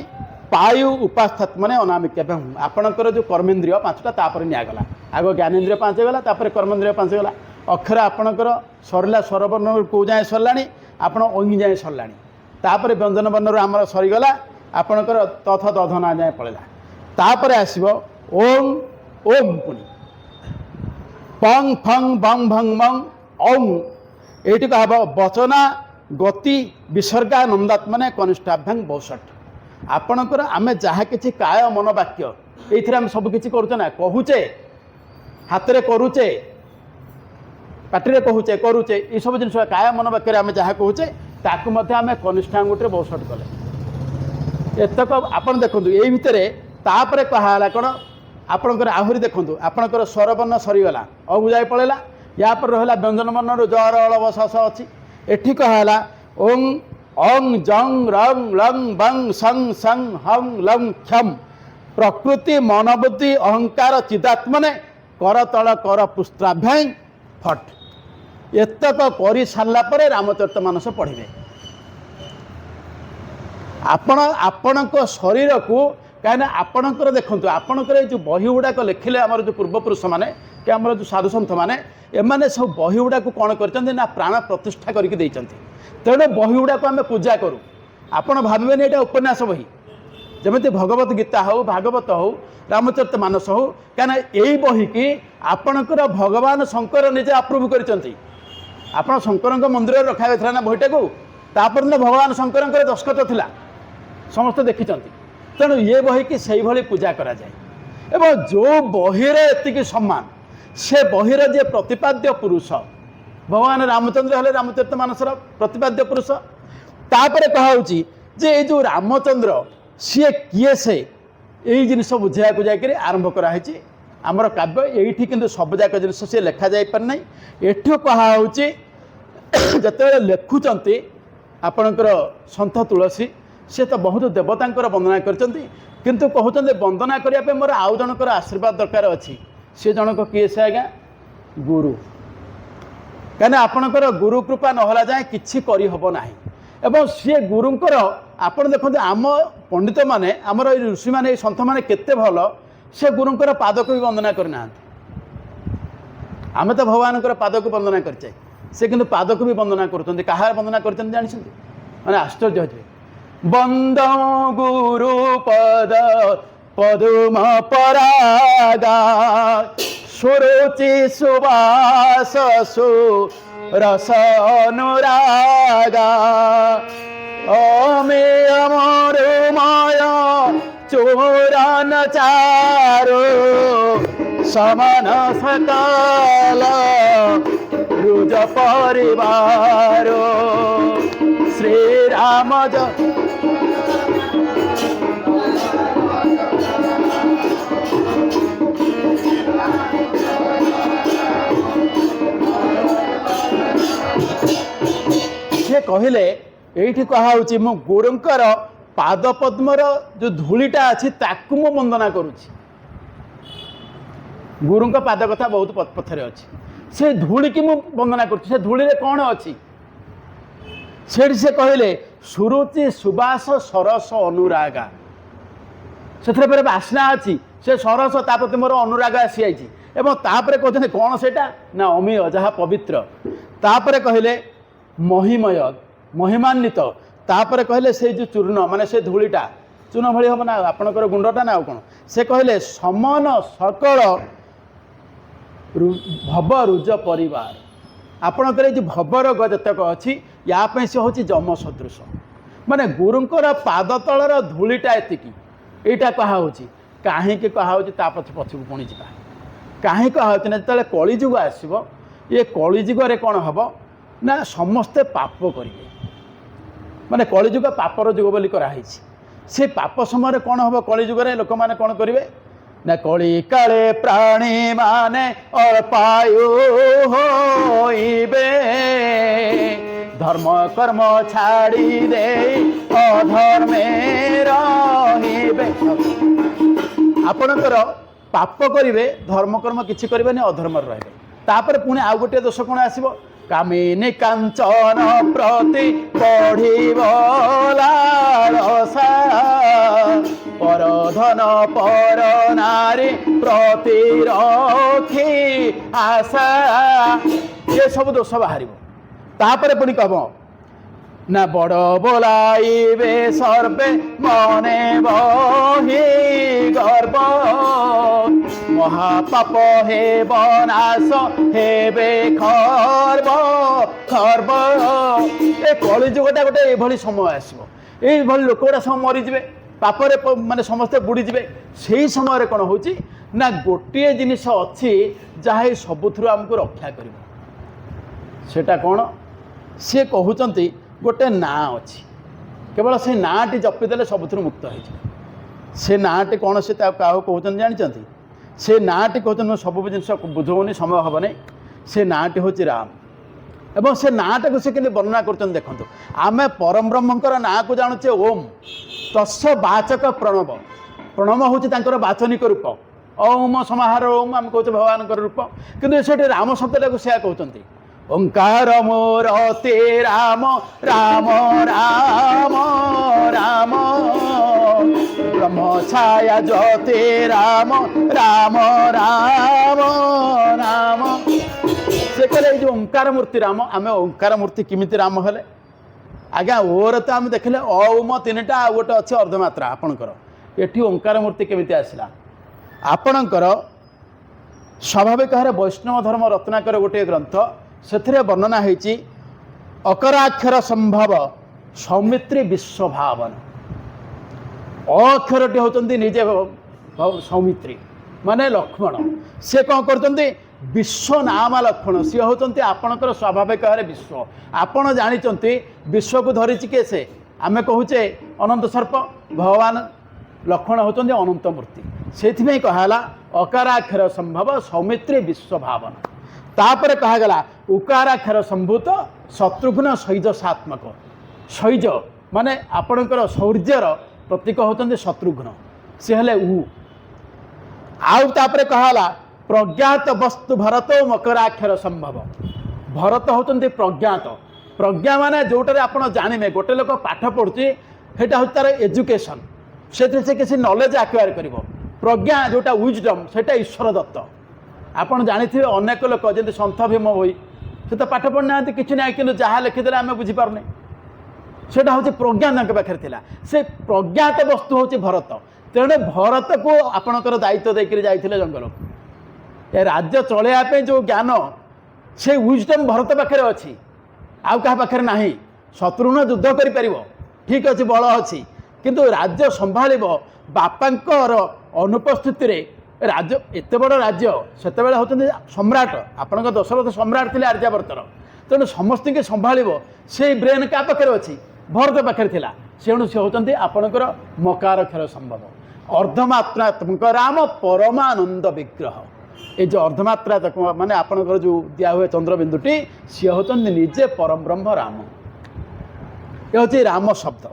ପାୟୁ ଉପାସ୍ଥାତ ମାନେ ଅନାମିକା। ଆପଣଙ୍କର ଯେଉଁ କର୍ମେନ୍ଦ୍ରିୟ 5ଟା ତାପରେ ନିଆଗଲା, ଆଗ ଜ୍ଞାନେନ୍ଦ୍ରିୟ 5 ଗଲା, ତାପରେ କର୍ମେନ୍ଦ୍ରିୟ 5 ଗଲା। ଅକ୍ଷର ଆପଣଙ୍କର ସରିଲା, ସ୍ୱରବର୍ଣ୍ଣ କେଉଁ ଯାଏଁ ସରିଲାଣି, ଆପଣ ଐ ଯାଏଁ ସରିଲାଣି, ତାପରେ ବ୍ୟଞ୍ଜନ ବର୍ଣ୍ଣରୁ ଆମର ସରିଗଲା, ଆପଣଙ୍କର ତଥ ଦଧନା ଯାଏଁ ପଳେଇଲା। ତାପରେ ଆସିବ ଓଂ ଓಂ, ପୁଣି ପଂ ଫଂ ବଂ ଭଂ ମଂ ଔଂ। ଏଇଠି କୁହାହେବ ବଚନା ଗତି ବିସର୍ଗା ନନ୍ଦାତ୍ମନେ କନିଷ୍ଠାଭ୍ୟାଂ ବୋଷଟ୍। ଆପଣଙ୍କର ଆମେ ଯାହା କିଛି କାୟ ମନ ବାକ୍ୟ ଏଇଥିରେ ଆମେ ସବୁ କିଛି କରୁଛେ ନା, କହୁଛେ ହାତରେ କରୁଛେ, ପାଟିରେ କହୁଛେ କରୁଛେ, ଏସବୁ ଜିନିଷ କାୟ ମନ ବାକ୍ୟରେ ଆମେ ଯାହା କହୁଛେ ତାକୁ ମଧ୍ୟ ଆମେ କନିଷ୍ଠ ଆଙ୍ଗୁଠିରେ ବୋଷଟ୍ କଲେ। ଏତକ ଆପଣ ଦେଖନ୍ତୁ ଏଇ ଭିତରେ। ତାପରେ କୁହାହେଲା କ'ଣ, ଆପଣଙ୍କର ଆହୁରି ଦେଖନ୍ତୁ, ଆପଣଙ୍କର ସ୍ୱରବର୍ଣ୍ଣ ସରିଗଲା, ଅ ଯାଏ ପଳେଇଲା, ୟା ପରେ ରହିଲା ବ୍ୟଞ୍ଜନ ବର୍ଣ୍ଣରୁ ଜ ର ଳ ବ ଶ ସ ଅଛି। ଏଠି କୁହାହେଲା ଓଂ ଅଂ ଜଂ ରଂ ଲଂ ବଂ ସଂ ସଂ ହଂ ଲଂ କ୍ଷମ୍ ପ୍ରକୃତି ମନବୁଦ୍ଧି ଅହଙ୍କାର ଚିଦାତ୍ମନେ କରତଳ କର ପୁଷ୍ଟ୍ରାଭ୍ୟାଂ ଫଟ୍। ଏତକ କରି ସାରିଲା ପରେ ରାମଚରିତ ମାନସ ପଢ଼ିବେ। ଆପଣ ଆପଣଙ୍କ ଶରୀରକୁ, କାହିଁକିନା ଆପଣଙ୍କର ଦେଖନ୍ତୁ, ଆପଣଙ୍କର ଏଇ ଯେଉଁ ବହି ଗୁଡ଼ାକ ଲେଖିଲେ ଆମର ଯେଉଁ ପୂର୍ବପୁରୁଷମାନେ କି ଆମର ଯେଉଁ ସାଧୁସନ୍ଥମାନେ, ଏମାନେ ସବୁ ବହି ଗୁଡ଼ାକୁ କ'ଣ କରିଛନ୍ତି ନା ପ୍ରାଣ ପ୍ରତିଷ୍ଠା କରିକି ଦେଇଛନ୍ତି। ତେଣୁ ବହି ଗୁଡ଼ାକୁ ଆମେ ପୂଜା କରୁ। ଆପଣ ଭାବିବେନି ଏଇଟା ଉପନ୍ୟାସ ବହି। ଯେମିତି ଭଗବତ ଗୀତା ହଉ, ଭାଗବତ ହଉ, ରାମଚରିତ ମାନସ ହଉ, କାହିଁକିନା ଏଇ ବହିକି ଆପଣଙ୍କର ଭଗବାନ ଶଙ୍କର ନିଜେ ଆପ୍ରୁଭ୍ କରିଛନ୍ତି। ଆପଣ ଶଙ୍କରଙ୍କ ମନ୍ଦିରରେ ରଖାଯାଇଥିଲା ନା ବହିଟାକୁ, ତାପରେ ଭଗବାନ ଶଙ୍କରଙ୍କର ଦସ୍ତଖତ ଥିଲା, ସମସ୍ତେ ଦେଖିଛନ୍ତି। ତେଣୁ ଏ ବହିକି ସେଇଭଳି ପୂଜା କରାଯାଏ। ଏବଂ ଯେଉଁ ବହିର ଏତିକି ସମ୍ମାନ, ସେ ବହିର ଯିଏ ପ୍ରତିପାଦ୍ୟ ପୁରୁଷ ଭଗବାନ ରାମଚନ୍ଦ୍ର ହେଲେ ରାମଚରିତ ମାନସର ପ୍ରତିପାଦ୍ୟ ପୁରୁଷ। ତାପରେ କୁହାହେଉଛି ଯେ ଏଇ ଯେଉଁ ରାମଚନ୍ଦ୍ର ସିଏ କିଏ, ସେ ଏଇ ଜିନିଷ ବୁଝେଇବାକୁ ଯାଇକରି ଆରମ୍ଭ କରାହେଇଛି ଆମର କାବ୍ୟ। ଏଇଠି କିନ୍ତୁ ସବୁଯାକ ଜିନିଷ ସିଏ ଲେଖାଯାଇପାରି ନାହିଁ। ଏଠୁ କୁହାହେଉଛି ଯେତେବେଳେ ଲେଖୁଛନ୍ତି ଆପଣଙ୍କର ସନ୍ଥ ତୁଳସୀ, ସେ ତ ବହୁତ ଦେବତାଙ୍କର ବନ୍ଦନା କରିଛନ୍ତି, କିନ୍ତୁ କହୁଛନ୍ତି ବନ୍ଦନା କରିବା ପାଇଁ ମୋର ଆଉ ଜଣଙ୍କର ଆଶୀର୍ବାଦ ଦରକାର ଅଛି। ସେ ଜଣକ କିଏ? ସେ ଆଜ୍ଞା ଗୁରୁ। କାହିଁକିନା ଆପଣଙ୍କର ଗୁରୁ କୃପା ନହେଲା ଯାଏଁ କିଛି କରିହେବ ନାହିଁ। ଏବଂ ସିଏ ଗୁରୁଙ୍କର, ଆପଣ ଦେଖନ୍ତୁ ଆମ ପଣ୍ଡିତମାନେ, ଆମର ଏଇ ଋଷିମାନେ, ଏଇ ସନ୍ଥମାନେ କେତେ ଭଲ, ସେ ଗୁରୁଙ୍କର ପାଦକୁ ବି ବନ୍ଦନା କରିନାହାନ୍ତି। ଆମେ ତ ଭଗବାନଙ୍କର ପାଦକୁ ବନ୍ଦନା କରିଛେ, ସେ କିନ୍ତୁ ପାଦକୁ ବି ବନ୍ଦନା କରୁଛନ୍ତି। କାହାର ବନ୍ଦନା କରିଛନ୍ତି ଜାଣିଛନ୍ତି? ମାନେ ଆଶ୍ଚର୍ଯ୍ୟ ହୋଇଯିବେ। ବନ୍ଦ ଗୁରୁ ପଦ ପଦୁମ ପରାଗା ସୁରୁଚି ସୁବାସ ସୁରସ ଅନୁରାଗା ଅମେୟ ମରୁମୟ ଚୋରନ ଚାରୁ ସମାନ ସକାଳ ରୁଜ ପରିବାର ଶ୍ରୀରାମ ସେ କହିଲେ ଏଇଠି କୁହାହେଉଛି ମୁଁ ଗୁରୁଙ୍କର ପାଦ ପଦ୍ମର ଯେଉଁ ଧୂଳିଟା ଅଛି ତାକୁ ମୁଁ ବନ୍ଦନା କରୁଛି। ଗୁରୁଙ୍କ ପାଦ କଥା ବହୁତ ପଥରେ ଅଛି, ସେ ଧୂଳିକି ମୁଁ ବନ୍ଦନା କରୁଛି। ସେ ଧୂଳିରେ କ'ଣ ଅଛି? ସେଠି ସେ କହିଲେ ସୁରୁଚି ସୁବାସ ସରସ ଅନୁରାଗା, ସେଥିରେ ଫେରେ ବାସ୍ନା ଅଛି, ସେ ସରସ, ତା ପ୍ରତି ମୋର ଅନୁରାଗ ଆସିଯାଇଛି। ଏବଂ ତାପରେ କହୁଛନ୍ତି କ'ଣ ସେଇଟା ନା ଅମୀୟ, ଯାହା ପବିତ୍ର। ତାପରେ କହିଲେ ମହିମୟ, ମହିମାନ୍ୱିତ। ତାପରେ କହିଲେ ସେଇ ଯେଉଁ ଚୂର୍ଣ୍ଣ, ମାନେ ସେ ଧୂଳିଟା ଚୂର୍ଣ୍ଣ ଭଳି ହେବ ନା ଆପଣଙ୍କର ଗୁଣ୍ଡଟା ନା ଆଉ କ'ଣ? ସେ କହିଲେ ସମନ ସକଳ ଭବ ରୁଜ ପରିବାର। ଆପଣଙ୍କର ଏଇ ଯେଉଁ ଭବରୋଗ ଯେତେକ ଅଛି, ୟା ପାଇଁ ସେ ହେଉଛି ଯମ ସଦୃଶ। ମାନେ ଗୁରୁଙ୍କର ପାଦ ତଳର ଧୂଳିଟା ଏତିକି। ଏଇଟା କୁହାହେଉଛି। କାହିଁକି କୁହାହେଉଛି ତା ପଛକୁ ପୁଣି ଯିବା। କାହିଁ କୁହାହେଉଛି ନା ଯେତେବେଳେ କଳିଯୁଗ ଆସିବ, ଏ କଳିଯୁଗରେ କ'ଣ ହେବ ନା ସମସ୍ତେ ପାପ କରିବେ। ମାନେ କଳିଯୁଗ ପାପର ଯୁଗ ବୋଲି କରାହେଇଛି। ସେ ପାପ ସମୟରେ କ'ଣ ହେବ? କଳିଯୁଗରେ ଲୋକମାନେ କ'ଣ କରିବେ ନା କଳି କାଳେ ପ୍ରାଣୀ ମାନେ ଅଳ୍ପାୟୁ ହୋଇବେ, ଧର୍ମ କର୍ମ ଛାଡ଼ି ଦେଇ ଅଧର୍ମେ ରହିବେ। ଆପଣଙ୍କର ପାପ କରିବେ, ଧର୍ମକର୍ମ କିଛି କରିବେନି, ଅଧର୍ମରେ ରହିବେ। ତାପରେ ପୁଣି ଆଉ ଗୋଟିଏ ଦୋଷ କ'ଣ ଆସିବ? କାମିନୀ କାଞ୍ଚନ ପ୍ରତି ପଢ଼ିବ ଲାଳସା, ପରଧନ ପର ନାରୀ ପ୍ରତି ରଖି ଆଶା। ଏସବୁ ଦୋଷ ବାହାରିବ। ତାପରେ ପୁଣି କହିବ ନା ବଡ଼ ବୋଲାଇବେ ସର୍ବେ ମନେ ବହି ଗର୍ବ, ମହାପାପ ହେବ ନାଶ ହେବେ ଖର୍ବ ଖର୍ବ। ଏ କଳିଯୁଗଟା ଗୋଟେ ଏଇଭଳି ସମୟ ଆସିବ, ଏଇଭଳି ଲୋକ ଗୁଡ଼ା ସବୁ ମରିଯିବେ, ପାପରେ ମାନେ ସମସ୍ତେ ବୁଡ଼ିଯିବେ। ସେଇ ସମୟରେ କ'ଣ ହେଉଛି ନା ଗୋଟିଏ ଜିନିଷ ଅଛି ଯାହା ଏଇ ସବୁଥିରୁ ଆମକୁ ରକ୍ଷା କରିବ। ସେଟା କ'ଣ? ସିଏ କହୁଛନ୍ତି ଗୋଟେ ନାଁ ଅଛି, କେବଳ ସେ ନାଁଟି ଜପିଦେଲେ ସବୁଥିରୁ ମୁକ୍ତ ହେଇଯିବ। ସେ ନାଁଟି କ'ଣ? ସେ କାହାକୁ କହୁଛନ୍ତି ଜାଣିଛନ୍ତି? ସେ ନାଁଟି କହୁଛନ୍ତି, ମୁଁ ସବୁ ଜିନିଷ ବୁଝଉନି, ସମୟ ହେବ ନାହିଁ। ସେ ନାଁଟି ହେଉଛି ରାମ। ଏବଂ ସେ ନାଁଟାକୁ ସେ କେମିତି ବର୍ଣ୍ଣନା କରୁଛନ୍ତି ଦେଖନ୍ତୁ। ଆମେ ପରମ ବ୍ରହ୍ମଙ୍କର ନାଁକୁ ଜାଣୁଛେ ଓମ୍, ତସ୍ୟ ବାଚକ ପ୍ରଣବ। ପ୍ରଣବ ହେଉଛି ତାଙ୍କର ବାଚନିକ ରୂପ। ଓମ୍ ସମାହାର ଓମ୍ ଆମେ କହୁଛେ ଭଗବାନଙ୍କର ରୂପ, କିନ୍ତୁ ସେଠି ରାମ ଶବ୍ଦଟାକୁ ସେୟା କହୁଛନ୍ତି। ଓଙ୍କାର ମୋରତେ ରାମ ରାମ ରାମ ରାମ, ବ୍ରହ୍ମ ଛାୟା ଜ୍ୟୋତି ରାମ ରାମ ରାମ ରାମ। ସେ କହିଲେ ଏଇ ଯେଉଁ ଓଙ୍କାର ମୂର୍ତ୍ତି ରାମ, ଆମେ ଓଙ୍କାର ମୂର୍ତ୍ତି କେମିତି ରାମ ହେଲେ? आज्ञा ओर तो आम देखले अ उम तीनटा आ गोटे अच्छे अर्धमात्रा आपणकर एटी ओंकार मूर्ति केमी आसला आपणकर स्वाभाविक भाव वैष्णव धर्म रत्नाकर गोटे ग्रंथ से वर्णना होती अकराक्षर संभव सौमित्री विश्वभावन अक्षरटी होती निजे सौमित्री माने लक्ष्मण से कौन करते विश्व नाम लक्ष्मण सी होती आपणकर स्वाभाविक भाव विश्व आपण जानी विश्व को धरी किए से आम कहूचे अनंत सर्प भगवान लक्ष्मण होती अनंत मूर्ति से कहला अकाराक्षर संभव सौमित्री विश्वभावन तापर कहगला उकाराक्षर संभूत शत्रुघ्न शैजसात्मक शैज माने आपणकर शौर्यर प्रतीक होते शत्रुघ्न सी हेले उ आउ तापर कहला प्रज्ञात वस्तु भरत मकराक्षर संभव भरत होते प्रज्ञात प्रज्ञा माने जोटे आप जाने गोटे लोक पाठ पढ़ुची सेटा हूँ तार एजुकेशन से किसी नॉलेज आक्वायर कर प्रज्ञा जोटा विजडम सेटा ईश्वर दत्त आपड़ जानी अनेक लोक जमी सन्थ भीम होई से तो पाठ पढ़ना कि ना कि जहाँ लिखिदे आम बुझीपारे सेटा हूँ प्रज्ञा पाखे था से प्रज्ञात वस्तु हूँ भरत तेणु भरत को आपणकर दायित्व देकर जाइए जंगल ए राज्य चलैया जो ज्ञान से विजडम भरत पाखे अच्छी आउ क्या पाखे ना शत्रुघ्न युद्ध कर ठीक अच्छे बल अच्छी किंतु राज्य संभाल बापांकर अनुपस्थित राज्य एत बड़ राज्य से होते सम्राट आपण दशरथ सम्राट थे आर्यावर्तर तेणु समस्त के संभाल से ब्रेन क्या पाखे अच्छी भरत पाखे था से होती आपणकर मकाराक्षर संभव अर्धमात्रात्मक राम परमानंद विग्रह ये जो अर्धमात्रात्मक माने आपणकर जो दिया हुए चंद्रबिंदुटी सी होती निजे परम ब्रह्म राम ये हूँ राम शब्द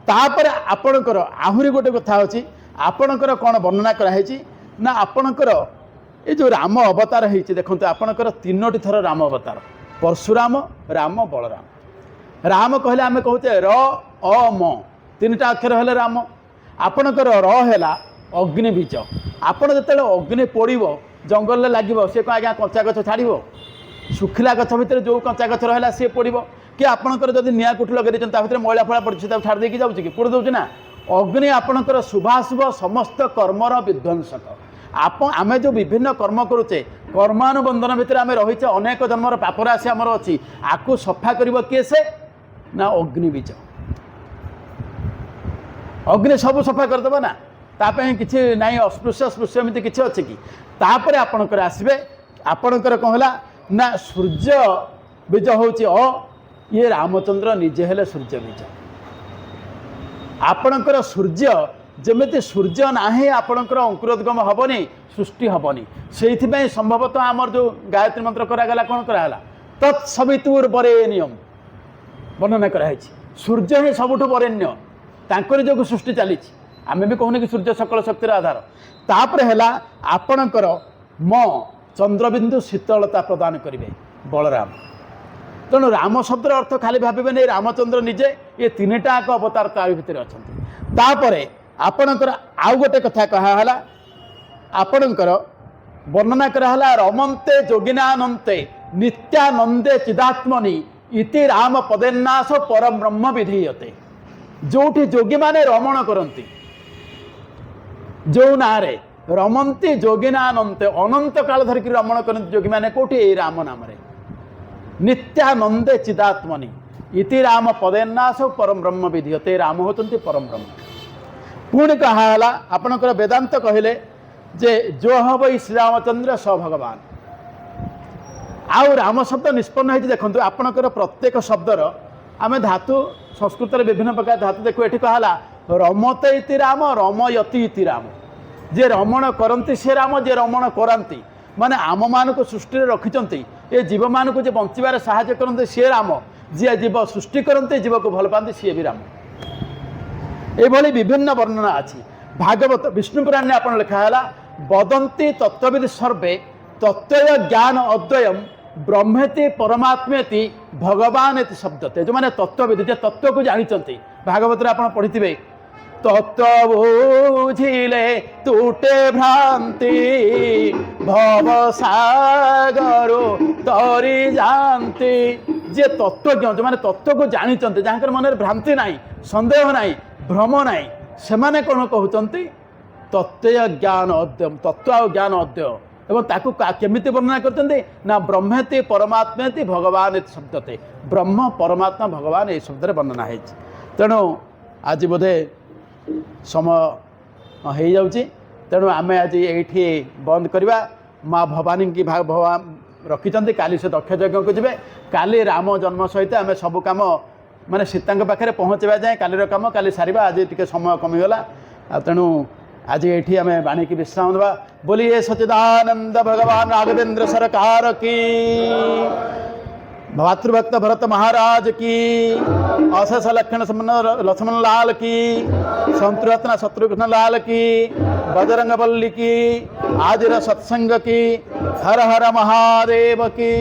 तापर आपणकर आहरी गोटे कथा अच्छी आपणकर कौन वर्णना कराई ना आपणकर ये जो राम अवतार होती देखो आपणकर तीनोटी थर राम अवतार परशुराम राम बलराम राम कहले आम कहते र अ म तीनटा अक्षर हेले राम आपणकर र है अग्निबीज आपड़ जो अग्नि पोड़ जंगल लगे सी कौन आज्ञा कंचा गछ छाड़ शुखिला गछ भितर जो कंचा गछ रहा सी पोड़ कि आपणकर जब निआ कुठ लगे भर मैला फला पड़ी छाड़ देकी जाऊँ कि पोड़ दूँ ना अग्नि आपणकर शुभाशुभ समस्त कर्मर विध्वंसक आम जो विभिन्न कर्म करुचे कर्मानुबंधन भितर आम रहीचे अनेक जन्मर पाप राशि आमर अच्छी आपको सफा कर किए से ना अग्निबीज अग्नि सब सफा करदेव ना तापाई किसी ना अस्पृश्य स्पृश्य एमती किसी अच्छे कि तापर आपणकर आसबे आपणकर कौन है ना सूर्य बीज हूँ ये रामचंद्र निजे हेले सूर्य बीज आपणकर सूर्य जमी सूर्य ना आपणकर अंकुरोद्गम हेनी सृष्टि हेनी से संभवतः आमर जो गायत्री मंत्र करागला कौन कराला तत्सवितुर बरेण्यम वर्णना कराई सूर्य ही सबुठ बरेण्य तांकर जो सृष्टि चली आम भी कहूने कि सूर्य सकल शक्तिर आधार तापर है आपणकर म चंद्रबिंदु शीतलता प्रदान करेंगे बलराम तेणु राम शब्द अर्थ खाली भावे नहीं रामचंद्र निजे ये तीनटा अवतार तार भितर अच्छा तापर आपणकर आउ गोटे कथा कहला आपणकर वर्णना कराला रमन्ते जोगिनानंते नित्यानंदे चिदात्मनि इति राम पदेन्नाश परम ब्रह्म विधीयते जोठी जोगी माने रमण करती जो ना रमन्ती जोगिनानंते अनंत काल धरिक रमण करती जोगी माने कोठी राम नाम नित्यानंदे चिदात्मनि इति राम पदेन्नाश परम ब्रह्म विधीयते राम होती परम ब्रह्म पुणी कहाला आपणकर वेदांत कहले जे जो हम श्रीरामचंद्र स भगवान आउ राम शब्द निष्पन्न होती देखो आपणकर प्रत्येक शब्दर आम धातु संस्कृत विभिन्न प्रकार धातु देखो ये कहला रमते इति राम रमयति इति राम जे रमण करती से राम जे रमण कराती माने आम मान को सृष्टि रखिंट ये जीव मान को बंचार साहाय्य करते सी राम जी जीव सृष्टि करते जीव को भल पाती सी भी राम ये विभिन्न वर्णना अच्छी भागवत विष्णु पुराण आप लिखाला वदंती तत्वविद सर्वे तत्व ज्ञान अद्वयम ब्रह्मेति परमात्मेति भगवान एति शब्दते जो मैंने तत्वविद जे तत्व को जानी भागवत आप पढ़ी तत्व बुझिले तुटे भ्रांति भव सागर तरी जानती जे तत्वज्ञ जो मैंने तत्व को जानी जहाँ मन भ्रांति ना सन्देह ना भ्रम ना से कौन कहते तत्व ज्ञान अद्य तत्व आ ज्ञान अद्य एवं ताकू केमी वर्णना करते ना ब्रह्मेति परमात्मेति भगवान शब्दते ब्रह्म परमात्मा भगवान ये शब्द वर्णना है। तेणु आज बोधे समय हो जाऊँगी तेणु आम आज ये बंद करवा माँ भवानी की भगवान रखिंट काली से दक्ष यज्ञ को जी काली राम जन्म सहित आम सब कम माने सीता पाखे पहुँचा जाए कालीर कम काली सारिबा आज टी समय कमिगला तेणु आज ये आम बाणी की विश्राम देवा। बोलिए सच्चिदानंद भगवान राघवेंद्र सरकार की भातृभक्त भरत महाराज की अशेष लक्ष्मण लाल की संतरत्न शत्रुघ्न लाल की बजरंग बल्ली की आज सत्संग की हर हर महादेव की।